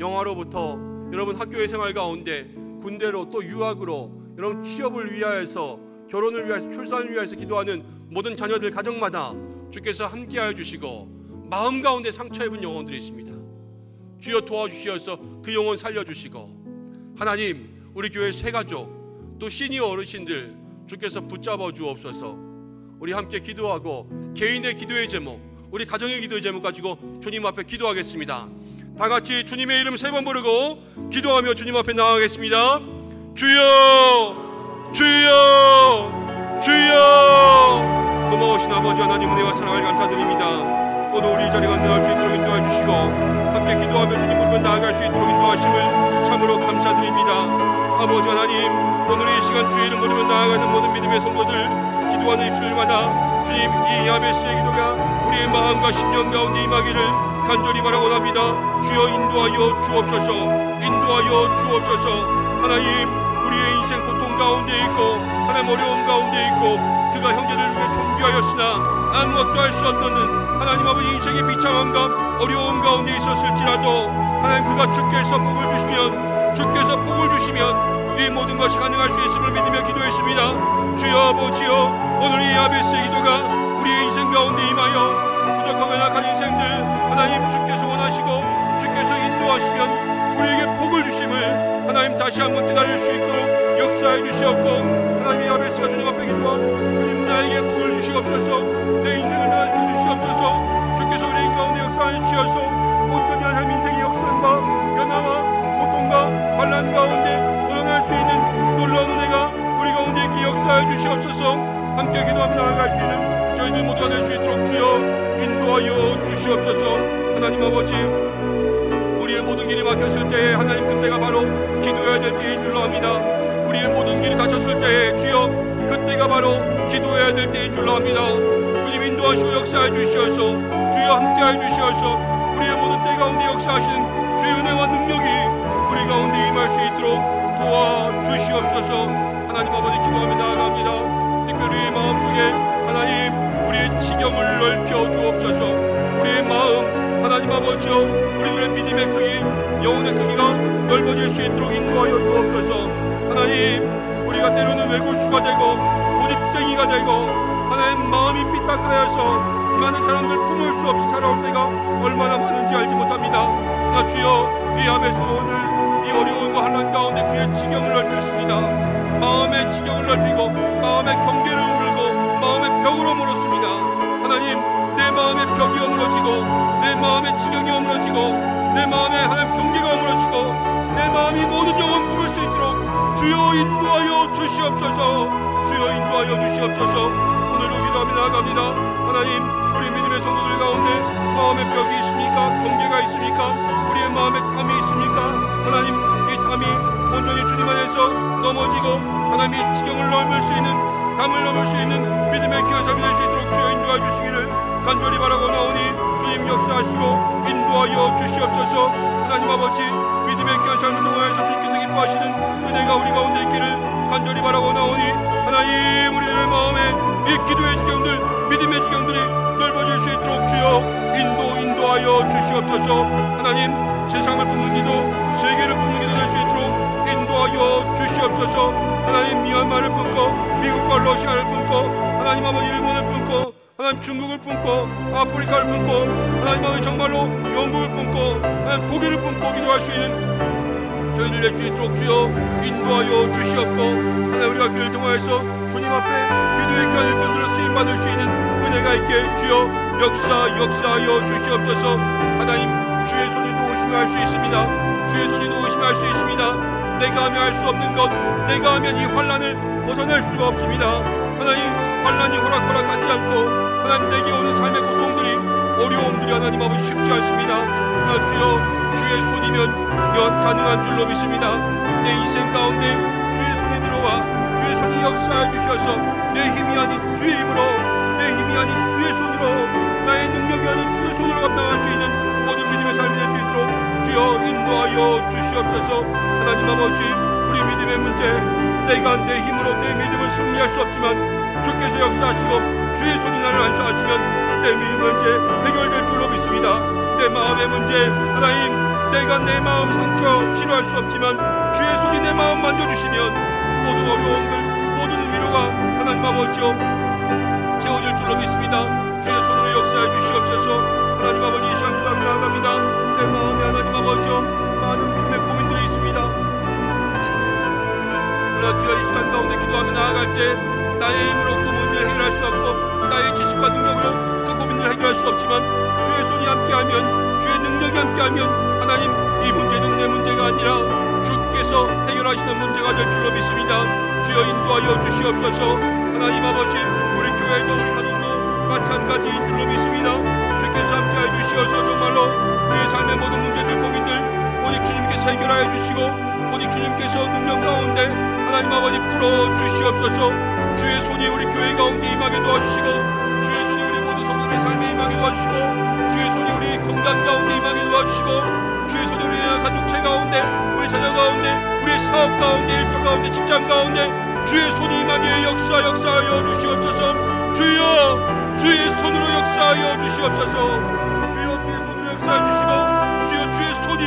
영화로부터 여러분 학교의 생활 가운데 군대로 또 유학으로 여러분 취업을 위하여서, 결혼을 위하여서, 출산을 위하여서 기도하는 모든 자녀들 가정마다 주께서 함께하여 주시고, 마음 가운데 상처 입은 영혼들이 있습니다. 주여 도와주시어서 그 영혼 살려주시고, 하나님, 우리 교회 새가족 또 시니어 어르신들 주께서 붙잡아 주옵소서. 우리 함께 기도하고 개인의 기도의 제목, 우리 가정의 기도의 제목 가지고 주님 앞에 기도하겠습니다. 다 같이 주님의 이름 3번 부르고 기도하며 주님 앞에 나아가겠습니다. 주여, 주여, 주여. 고마우신 아버지 하나님, 은혜와 사랑을 감사드립니다. 오늘 우리 이 자리가 나갈 수 있도록 인도해 주시고, 함께 기도하며 주님 부르며 나아갈 수 있도록 인도하심을 참으로 감사드립니다. 아버지 하나님, 오늘 이 시간 주의 이름 부르며 나아가는 모든 믿음의 성도들 기도하는 입술마다 주님, 이 야베스의 기도가 우리의 마음과 심령 가운데 임하기를 간절히 바라원합니다. 주여 인도하여 주옵소서. 인도하여 주옵소서. 하나님, 우리의 인생 고통 가운데 있고 하나님 어려움 가운데 있고, 그가 형제를 위해 존귀하였으나 아무것도 할 수 없는 하나님 아버지 인생의 비참함과 어려움 가운데 있었을지라도, 하나님 그가 주께서 복을 주시면, 주께서 복을 주시면 이 모든 것이 가능할 수 있음을 믿으며 기도했습니다. 주여 아버지여, 오늘 이 야베스의 기도가 우리의 인생 가운데 임하여 부족하고 연약한 인생들 하나님 주께서 원하시고 주께서 인도하시면 우리에게 복을 주심을 하나님 다시 한번 깨달을 수 있도록 역사해 주시옵고, 하나님 이 야베스가 주님 앞에 기도한 주님, 나에게 복을 주시옵소서. 내 인생을 변화시켜 주시옵소서. 주께서 우리 가운데 역사해 주시옵소서. 온전히 한 인생의 역사과 변화와 고통과 환난 가운데 일어날 수 있는 놀라운 은혜가 우리 가운데 있게 역사해 주시옵소서. 함께 기도하며 나아갈 수 있는 저희들 모두가 될 수 있도록 주여 인도하여 주시옵소서. 하나님 아버지, 우리의 모든 길이 막혔을 때에 하나님 그때가 바로 기도해야 될 때인 줄로 압니다. 우리의 모든 길이 닫혔을 때에 주여 그때가 바로 기도해야 될 때인 줄로 압니다. 주님 인도하시고 역사해 주시어서 주여 함께해 주시어서 우리의 모든 때 가운데 역사하시는 주의 은혜와 능력이 우리 가운데 임할 수 있도록 도와주시옵소서. 하나님 아버지 기도하며 나아갑니다. 특별히 마음속에 하나님 우리의 지경을 넓혀 주옵소서. 우리의 마음 하나님 아버지여 우리들의 믿음의 크기 영혼의 크기가 넓어질 수 있도록 인도하여 주옵소서. 하나님 우리가 때로는 외골수가 되고 고집쟁이가 되고 하나님 마음이 삐딱하여서 많은 사람들 품을 수 없이 살아올 때가 얼마나 많은지 알지 못합니다. 그러나 주여 이 야베스 오늘 이 어려움과 환난 가운데 그의 지경을 넓혔습니다. 마음의 지경을 넓히고 마음의 경계를 물고 마음의 벽으로 물었습니다. 하나님 내 마음의 벽이 어무러지고 내 마음의 지경이 어무러지고 내 마음의 하나님 경계가 어무러지고 내 마음이 모든 영혼 품을 수 있도록 주여 인도하여 주시옵소서. 주여 인도하여 주시옵소서. 오늘도 기도하며 나아갑니다. 하나님 우리 믿음의 성도들 가운데 마음의 벽이 있습니까? 경계가 있습니까? 우리의 마음에 담이 있습니까? 하나님 이 담이 온전히 주님 안에서 넘어지고 하나님이 지경을 넘을 수 있는 담을 넘을 수 있는 믿음의 귀한 삶이 될 수 있도록 주여 인도하여 주시기를 간절히 바라고 나오니 주님 역사하시고 인도하여 주시옵소서. 하나님 아버지 믿음의 귀한 삶을 통하여서 주님께서 기뻐하시는 은혜가 우리 가운데 있기를 간절히 바라고 나오니 하나님 우리들의 마음에 이 기도의 지경들 믿음의 지경들이 넓어질 수 있도록 주여 인도하여 주시옵소서. 하나님 세상을 품는 기도 세계를 품는 기도 될 수 있도록 인도하여 주시옵소서. 하나님 미얀마를 품고 미국과 러시아를 품고 하나님 아버지 일본을 품고 하나님 중국을 품고 아프리카를 품고 하나님 아버지 정말로 영국을 품고 하나님 독일을 품고 기도할 수 있는 저희들 될 수 있도록 주여 인도하여 주시옵고 하나님 우리가 교회를 통하여서 주님 앞에 기도의 귀한 일꾼들로 쓰임받을 수 있는 은혜가 있게 주여 역사하여 주시옵소서. 하나님 주의 손이 놓으시면 할 수 있습니다. 주의 손이 놓으시면 할 수 있습니다. 내가 하면 할 수 없는 것 내가 하면 이 환난을 벗어날 수가 없습니다. 하나님 환난이 호락호락하지 않고 하나님 내게 오는 삶의 고통들이 어려움들이 하나님 아버지 쉽지 않습니다. 그러나 주여 주의 손이면 가능한 줄로 믿습니다. 내 인생 가운데 주의 손이 들어와 주의 손이 역사해 주셔서 내 힘이 아닌 주의 힘으로 내 힘이 아닌 주의 손으로 나의 능력이 아닌 주의 손으로 감당할 수 있는 모든 믿음의 삶이 될 수 있도록 주여 인도하여 주시옵소서. 하나님 아버지 우리 믿음의 문제 내가 내 힘으로 내 믿음을 승리할 수 없지만 주께서 역사하시고 주의 손이 나를 안수하시면 내 믿음 문제 해결될 줄로 믿습니다. 내 마음의 문제 하나님 내가 내 마음 상처 치료할 수 없지만 주의 손이 내 마음 만져주시면 모든 어려움들 모든 위로가 하나님 아버지여 채워질 줄로 믿습니다. 주의 손으로 역사해 주시옵소서. 하나님 아버지 이 시간 기도하며 나아갑니다. 내 마음에 하나님 아버지여 많은 믿음의 고민들이 있습니다. 그러나 주여 이 시간 가운데 기도하며 나아갈 때 나의 힘으로 그 문제를 해결할 수 없고 나의 지식과 능력으로 그 고민을 해결할 수 없지만 주의 손이 함께하면 주의 능력이 함께하면 하나님 이 문제는 내 문제가 아니라 주께서 해결하시는 문제가 될 줄로 믿습니다. 주여 인도하여 주시옵소서. 하나님 아버지 우리 교회도 우리 가정도 마찬가지인 줄로 믿습니다. 주께서 함께해 주시어서 정말로 우리의 삶의 모든 문제들 고민들 오직 주님께서 해결하여 주시고 오직 주님께서 능력 가운데 하나님 아버지 풀어 주시옵소서. 주의 손이 우리 교회 가운데 임하게 도와주시고 주의 손이 우리 모든 성도들의 삶에 임하게 도와주시고 주의 손이 우리 건강 가운데 임하게 도와주시고 주의 손이 우리 가족체 가운데 우리 자녀 가운데 우리의 사업 가운데 일터 가운데 직장 가운데 주의 손이 임하게 역사하여 주시옵소서. 주여 주의 손으로 역사하여 주시옵소서. 주여 주의 손으로 역사해 주시고 주여 주의 손이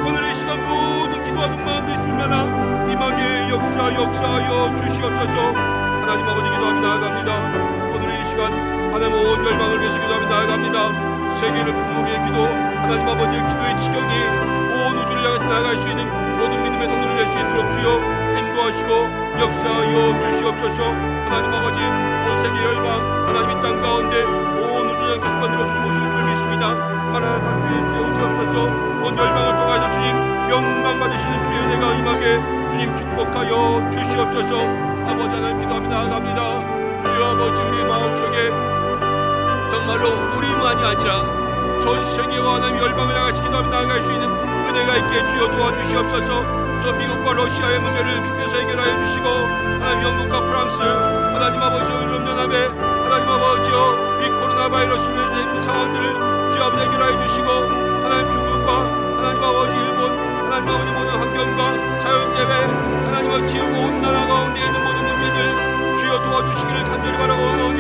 오늘 이 시간 모든 기도하는 마음들이 있으면아 임하게 역사하여 주시옵소서. 하나님 아버지 기도하며 나아갑니다. 오늘 이 시간 하나님 온 열방을 위해서 기도하며 나아갑니다. 세계를 품목의 기도 하나님 아버지의 기도의 지경이 온 우주를 향해서 나아갈 수 있는 모든 믿음의 성도를 낼 수 있도록 주여 인도하시고 역사하여 주시옵소서. 하나님 아버지 온 세계 열방 하나님 이 땅 가운데 온 우주를 격반으로 주님 오실 줄 믿습니다. 마라나타 주의 수에 오시옵소서. 온 열방을 통하여 주님 영광 받으시는 주의 은혜가 임하게 주님 축복하여 주시옵소서. 아버지 하나님 기도하며 나아갑니다. 주여 아버지 우리의 마음속에 정말로 우리만이 아니라 전 세계와 하나님 열방을 향하시 기도하며 나아갈 수 있는 은혜가 있게 주여 도와주시옵소서. 저 미국과 러시아의 문제를 주께서 해결하여 주시고, 하나님 영국과 프랑스, 하나님 아버지 유럽연합에 하나님 아버지여 이 코로나 바이러스로 인한 상황들을 주여 아버지 해결하여 주시고, 하나님 중국과 하나님 아버지 일본, 하나님 아버지 모든 환경과 자연재해, 하나님 아버지 지구 온난화 가운데 있는 모든 문제들 주여 도와주시기를 간절히 바라오노니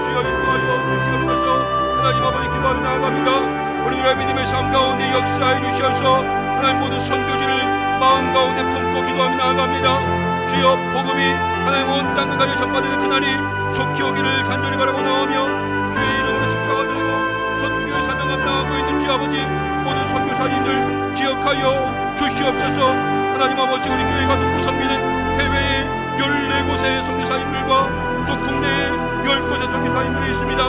주여 인도하여 주시옵소서. 하나님 아버지 기도하며 나아갑니다. 우리들의 믿음의 삶 가운데 역사해 주셔서 하나님 모든 선교지를 마음 가운데 품고 기도하며 나아갑니다. 주여 복음이 하나님 온 땅끝까지 전파되는 그날이 속히 오기를 간절히 바라고 나오며 주의 이름으로 십자가 들고 선교의 사명 감당하고 있는 주 아버지 모든 선교사님들 기억하여 주시옵소서. 하나님 아버지 우리 교회가 돕고 섬기는 해외의 14곳의 선교사님들과 또 국내에 10곳의 선교사님들이 있습니다.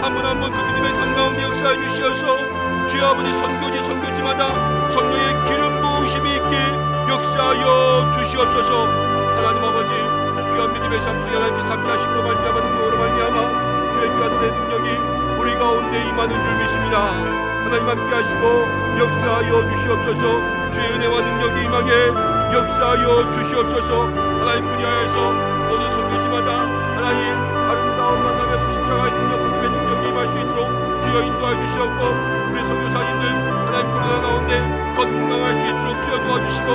한 분 한 분 그 믿음의 삶 가운데 역사해 주시어서 주여 아버지 선교지마다 성령의 기름 부으심이 있게 역사하여 주시옵소서. 하나님 아버지 귀한 믿음의 삶 속에 하나님께서 함께 하심으로 말미암아 능력으로 말미암아 주의 귀한 은혜의 능력이 우리 가운데 임하는 줄 믿습니다. 하나님 함께 하시고 역사하여 주시옵소서. 주의 은혜와 능력이 임하게 역사하여 주시옵소서. 하나님 분야에서 모든 선교지마다 하나님 아름다운 만남의 십자가의 능력, 복음의 능력이 임할 수 있도록 주여 인도하여 주시옵고, 우리 선교사님들 하나님 코로나 가운데 건강할 수 있도록 주여 도와주시고,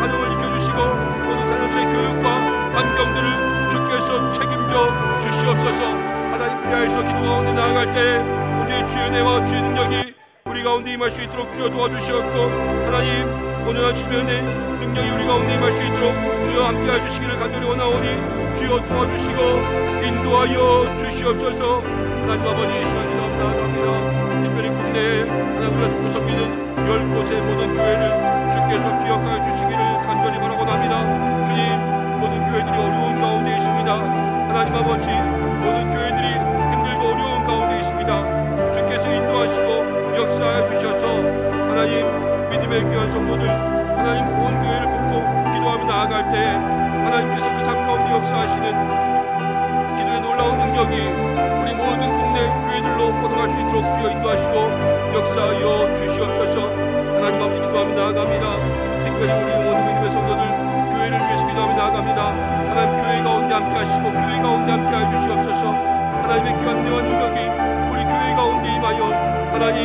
가정을 지켜주시고, 모든 자녀들의 교육과 환경들을 주께서 책임져 주시옵소서. 하나님 그리하여서 기도 가운데 나아갈 때 우리의 주의 은혜와 주의 능력이 우리 가운데 임할 수 있도록 주여 도와주시옵고, 하나님 온전한 주의 은혜 능력이 우리 가운데 임할 수 있도록 주여 함께하여 주시기를 간절히 원하오니 주여 도와주시고 인도하여 주시옵소서. 하나님 아버지 시간이 너무 나아갑니다. 특별히 국내에 하나님 우리가 돕고 섬기는 10곳의 모든 교회를 주께서 기억하여 주시기를 간절히 바라고 합니다. 주님 모든 교회들이 어려운 가운데 있습니다. 하나님 아버지 모든 교회들이 힘들고 어려운 가운데 있습니다. 주께서 인도하시고 역사하여 주셔서 하나님 믿음의 귀한 성도들 하나님 온 교회를 품고 기도하며 나아갈 때 하나님께서 그 삶 가운데 역사하시는 기도의 놀라운 능력이 우리 모든 국내 교회들로 뻗어갈 수 있도록 주여 인도하시고 역사하여 주시옵소서. 하나님 아버지 기도하며 나아갑니다. 특별히 우리 모든 믿음의 성도들 교회를 위해서 기도하며 나아갑니다. 하나님 교회 가운데 함께 하시고 교회 가운데 함께 하여 주시옵소서. 하나님의 귀한 은혜와 능력이 우리 교회 가운데 임하여 하나님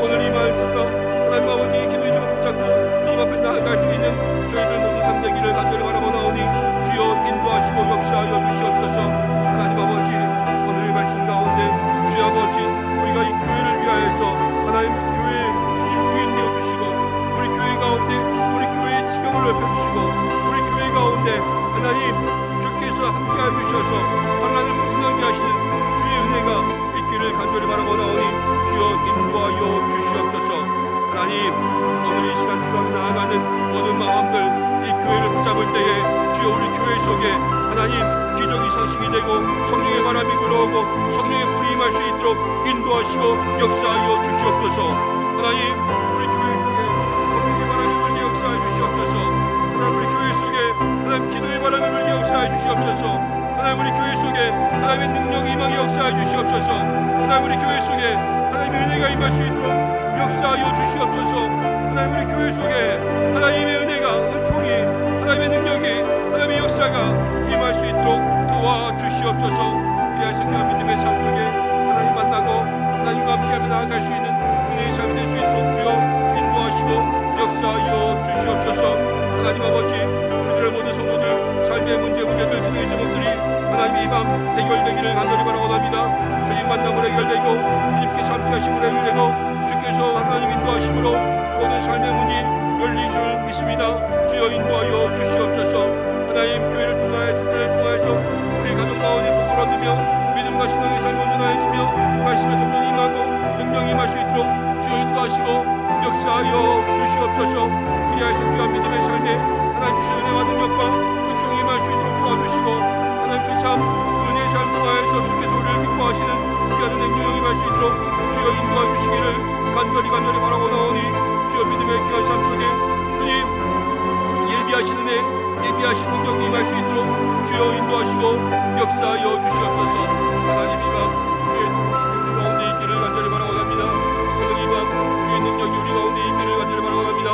오늘 이 말씀과 하나님 아버지 기도의 점을 붙잡고 주님 앞에 나아갈 수 있는 저희들 모두 상대기를 간절히 바라보나오니 주여 인도하시고 역사하여 주시옵소서. 하나님 아버지 오늘의 말씀 가운데 주여 아버지 우리가 이 교회를 위하여서 하나님 교회 주님 주인 되어주시고 우리 교회 가운데 우리 교회의 지경을 넓혀주시고 우리 교회 가운데 하나님 주께서 함께하여 주셔서 환난을 벗어나게 하시는 주의 은혜가 있기를 간절히 바라보나오니 주여 인도하여 주시옵소서. 하나님 오늘 이 시간 기도하며 나아가는 모든 마음들 이 교회를 붙잡을 때에 주여 우리 교회 속에 하나님 기적이 상식이 되고 성령의 바람이 불어오고 성령의 불이 임할 수 있도록 인도하시고 역사하여 주시옵소서. 하나님 우리 교회 속에 성령의 바람이 불게 역사하여 주시옵소서. 하나님 우리 교회 속에 하나님 기도의 바람이 불게 역사하여 주시옵소서. 하나님 우리 교회 속에 하나님의 능력이 임하게 역사하여 주시옵소서. 하나님 우리 교회 속에 하나님의 은혜가 임할 수 있도록 역사하여 주시옵소서. 하나님 우리 교회 속에 하나님의 은혜가 은총이 하나님의 능력이 하나님의 역사가 임할 수 있도록 도와주시옵소서. 그리하여서 귀한 믿음의 삶 속에 하나님 만나고 하나님과 함께하며 나아갈 수 있는 은혜의 삶이 될 수 있도록 주여 인도하시고 역사하여 주시옵소서. 하나님 아버지 우리들의 모든 성도들 삶의 문제들 등의 제목들이 하나님의 이 밤 해결되기를 간절히 바라옵나이다. 주님 만남으로 해결되고 주님께서 함께하심으로 해결되고 주께서 하나님 인도하심으로 모든 삶의 문이 열린 줄 믿습니다. 주여 인도하여 주시옵소서. 하나님 교회를 통하여 세상을 통하여서 우리 가정 가운데 복을 얻으며 믿음과 신앙의 삶을 온전하여지며 말씀의 성령이 임하고 능력이 임할 수 있도록 주여 인도하시고 역사하여 주시옵소서. 그리하여서 귀한 믿음의 삶에 하나님 주신 은혜와 능력과 은총이 임할 수 있도록 도와주시고 하나님 그 삶, 그 은혜의 삶 통하여서 주께서 우리를 기뻐하시는 귀한 은혜 능력이 임할 수 있도록 주여 인도하여 주시기를 간절히 바라고 나오니 주여 믿음의 귀한 삶 속에 주님 예비하신 은혜 예비하신 능력이 임할 수 있도록 주여 인도하시고 역사하여 주시옵소서. 하나님 이 밤 주의 도와주시니 우리 가운데 있기를 간절히 바라고합니다. 오늘 이 밤 주의 능력이 우리 가운데 있기를 간절히 바라고합니다.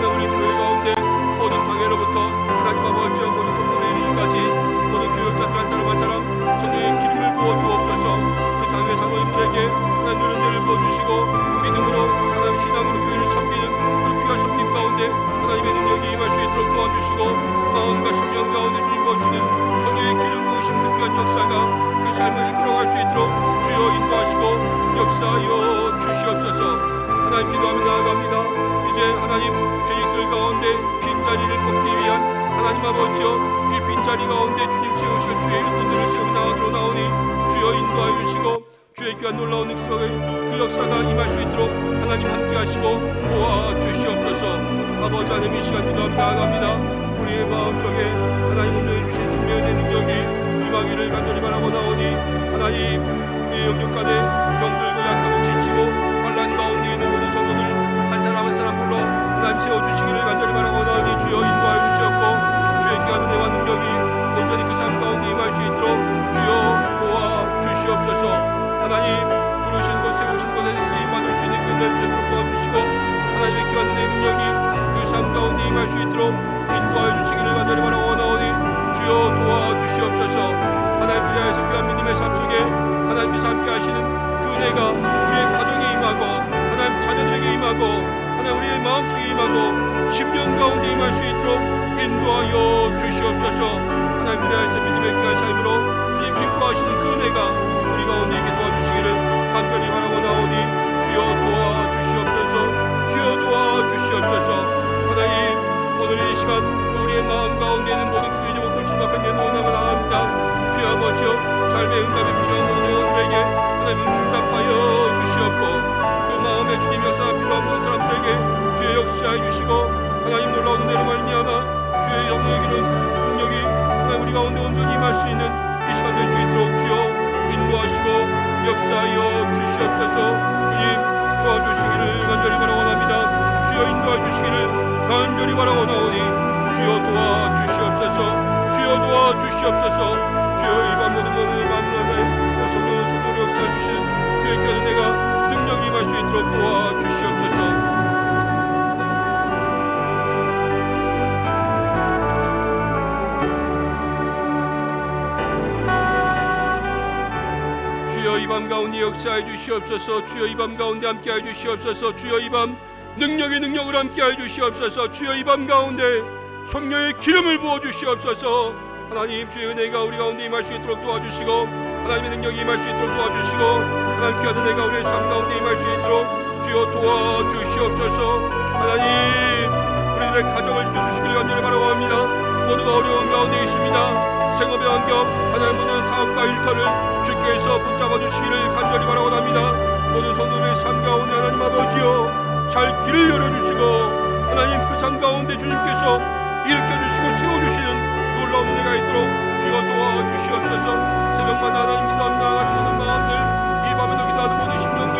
우리 교회 가운데 모든 당회로부터 하나님 아버지와 모든 성도의 이르기까지 모든 교역자들 한 사람 한 사람 성령의 기름을 부어 주옵소서. 우리 당회 장로님들에게 하나님 누른 데를 부어주시고 믿음으로 하나님 신앙으로 교회를 섬기는 그 귀한 섬김 가운데 하나님의 능력이 임할 수 있도록 도와주시고 마음과 심령 가운데 주님 부어주시는 성령의 기름 부으심 그 귀한 역사가 그 삶을 이끌어갈 수 있도록 주여 인도하시고 역사하여 주시옵소서. 하나님 기도하며 나아갑니다. 이제 하나님 저희들 가운데 빈자리를 뽑기 위한 하나님 아버지여 이 빈자리 가운데 주님 세우실 주의 일꾼들을 세우며 나아가로 나오니 주여 인도하여 주시고 주의 귀한 놀라운 그 역사가 임할 수 있도록 하나님 함께 하시고 도와주시옵소서. 아버지 하나님 이 시간 기도하며 나아갑니다. 우리의 마음속에 하나님 운명해 주신 주님의 은혜 능력이 임하기를 간절히 바라고 나오니 하나님 이 영육간에 병들고 약하고 지치고 환난 가운데 있는 모든 성도들 한 사람 한 사람 불러 하나님 세워주시기를 간절히 바라고 나오니 주여 인도하여 주시옵고 주의 귀한 은혜와 능력이 온전히 그 삶 가운데 임할 수 있도록 주여 도와주시옵소서. 하나님 부르신 곳 세우신 곳에서 쓰임받을 수 있는 그 은혜를 도와주시고 하나님의 귀한 은혜의 능력이 그 삶 가운데 임할 수 있도록 인도하여 주시기를 간절히 바라고 나오니 주여 도와주시옵소서. 하나님 위하여서 귀한 믿음의 삶 속에 하나님께서 함께 하시는 그 은혜가 우리의 가정에 임하고 하나님 자녀들에게 임하고 하나님 우리의 마음속에 임하고 심령 가운데 임할 수 있도록 인도하여 주시옵소서. 하나님 위하여서 믿음의 귀한 삶으로 주님 기뻐하시는 그 은혜가 우리 가운데 있게 도와주시기를 간절히 바라고 나오니 주여 도와주시옵소서. 주여 도와주시옵소서. 하나님 오늘 이 시간 또 우리의 마음 가운데 있는 모든 기도의 제목들 주님 앞에 내놓으며 나아갑니다. 주여 아버지여 삶의 응답이 필요한 모든 영혼들에게 하나님 응답하여 주시옵고 그 마음에 주님 역사가 필요한 모든 사람들에게 주의 역사해 주시고 하나님 놀라운 은혜로 말미암아 주의 영광의 기름 능력이 하나님 우리 가운데 온전히 임할 수 있는 이 시간 될 수 있도록 주여 인도하시고 역사하여 주시옵소서. 주님 도와주시기를 간절히 바라고 합니다. 주여 인도해 주시기를 간절히 바라고 나오니 주여 도와주시옵소서. 주여 도와주시옵소서. 주여 이 밤 모든 만남에 성도로 역사해 주신 주의 귀한 은혜가 능력이 임할 수 있도록 도와주시옵소서. 주여 이 밤 가운데 역사해 주시옵소서. 주여 이 밤 가운데 함께해 주시옵소서. 주여 이 밤 능력의 능력을 함께해 주시옵소서. 주여 이 밤 가운데 성령의 기름을 부어 주시옵소서. 하나님 주의 은혜가 우리 가운데 임할 수 있도록 도와주시고 하나님의 능력이 임할 수 있도록 도와주시고 하나님 귀한 은혜가 우리의 삶 가운데 임할 수 있도록 주여 도와주시옵소서. 하나님 우리들의 가정을 지켜주시기를 간절히 바라고 합니다. 모두가 어려운 가운데 있습니다. 생업의 환경 하나님 모든 사업과 일터를 주께서 붙잡아 주시기를 간절히 바라고 합니다. 모든 성도들의 삶 가운데 하나님 아버지여 잘 길을 열어주시고 하나님 그 삶 가운데 주님께서 일으켜주시고 세워주시는 놀라운 은혜가 있도록 주여 도와주시옵소서. 새벽마다 하나님 기도하며 나아가는 모든 마음들 이 밤에도 기도하는 모든 심령들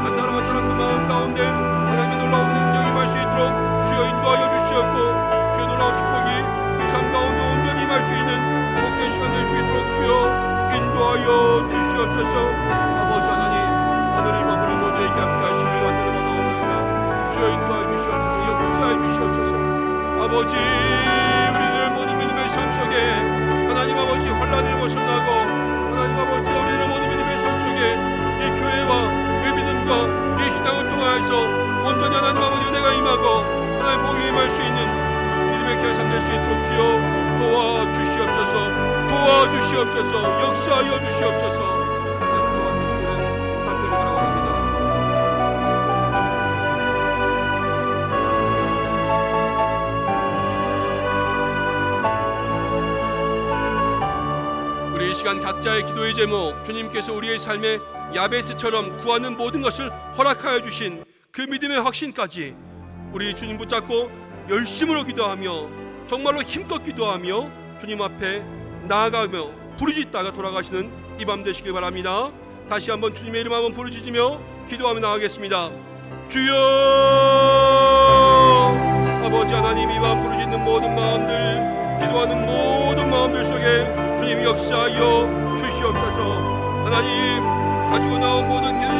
한 사람 한 사람 그 마음 가운데 하나님의 놀라운 능력이 임할 수 있도록 주여 인도하여 주시옵고 주의 놀라운 축복이 그 삶 가운데 온전히 임할 수 있는 복된 시간 될 수 있도록 주여 인도하여 주시옵소서. 아버지 하나님 오늘 이 밤 우리 모두에게 함께 하시기를 간절히 바라옵나이다. 주여 인도하여 주시옵소서. 역사해 주시옵소서. 아버지 우리들 모든 믿음의 삶 속에 하나님 아버지 환난을 벗어나고 하나님 아버지 우리들 모든 믿음의 삶 속에 이 교회와 이 믿음과 이 신앙을 통하여서 온전히 하나님 아버지 은혜가 임하고 하나님 복이 임할 수 있는 믿음의 귀한 삶 될 수 있도록 주여 도와주시옵소서. 도와주시옵소서. 역사하여 주시옵소서. 하나님 도와주시기를 간절히 바라고 합니다. 우리 이 시간 각자의 기도의 제목 주님께서 우리의 삶에 야베스처럼 구하는 모든 것을 허락하여 주신 그 믿음의 확신까지 우리 주님 붙잡고 열심으로 기도하며 정말로 힘껏 기도하며 주님 앞에 나아가며 부르짖다가 돌아가시는 이 밤 되시길 바랍니다. 다시 한번 주님의 이름 한번 부르짖으며 기도하며 나아가겠습니다. 주여 아버지 하나님 이 밤 부르짖는 모든 마음들 기도하는 모든 마음들 속에 주님 역사하여 주시옵소서. 하나님 가지고 나온 모든 기름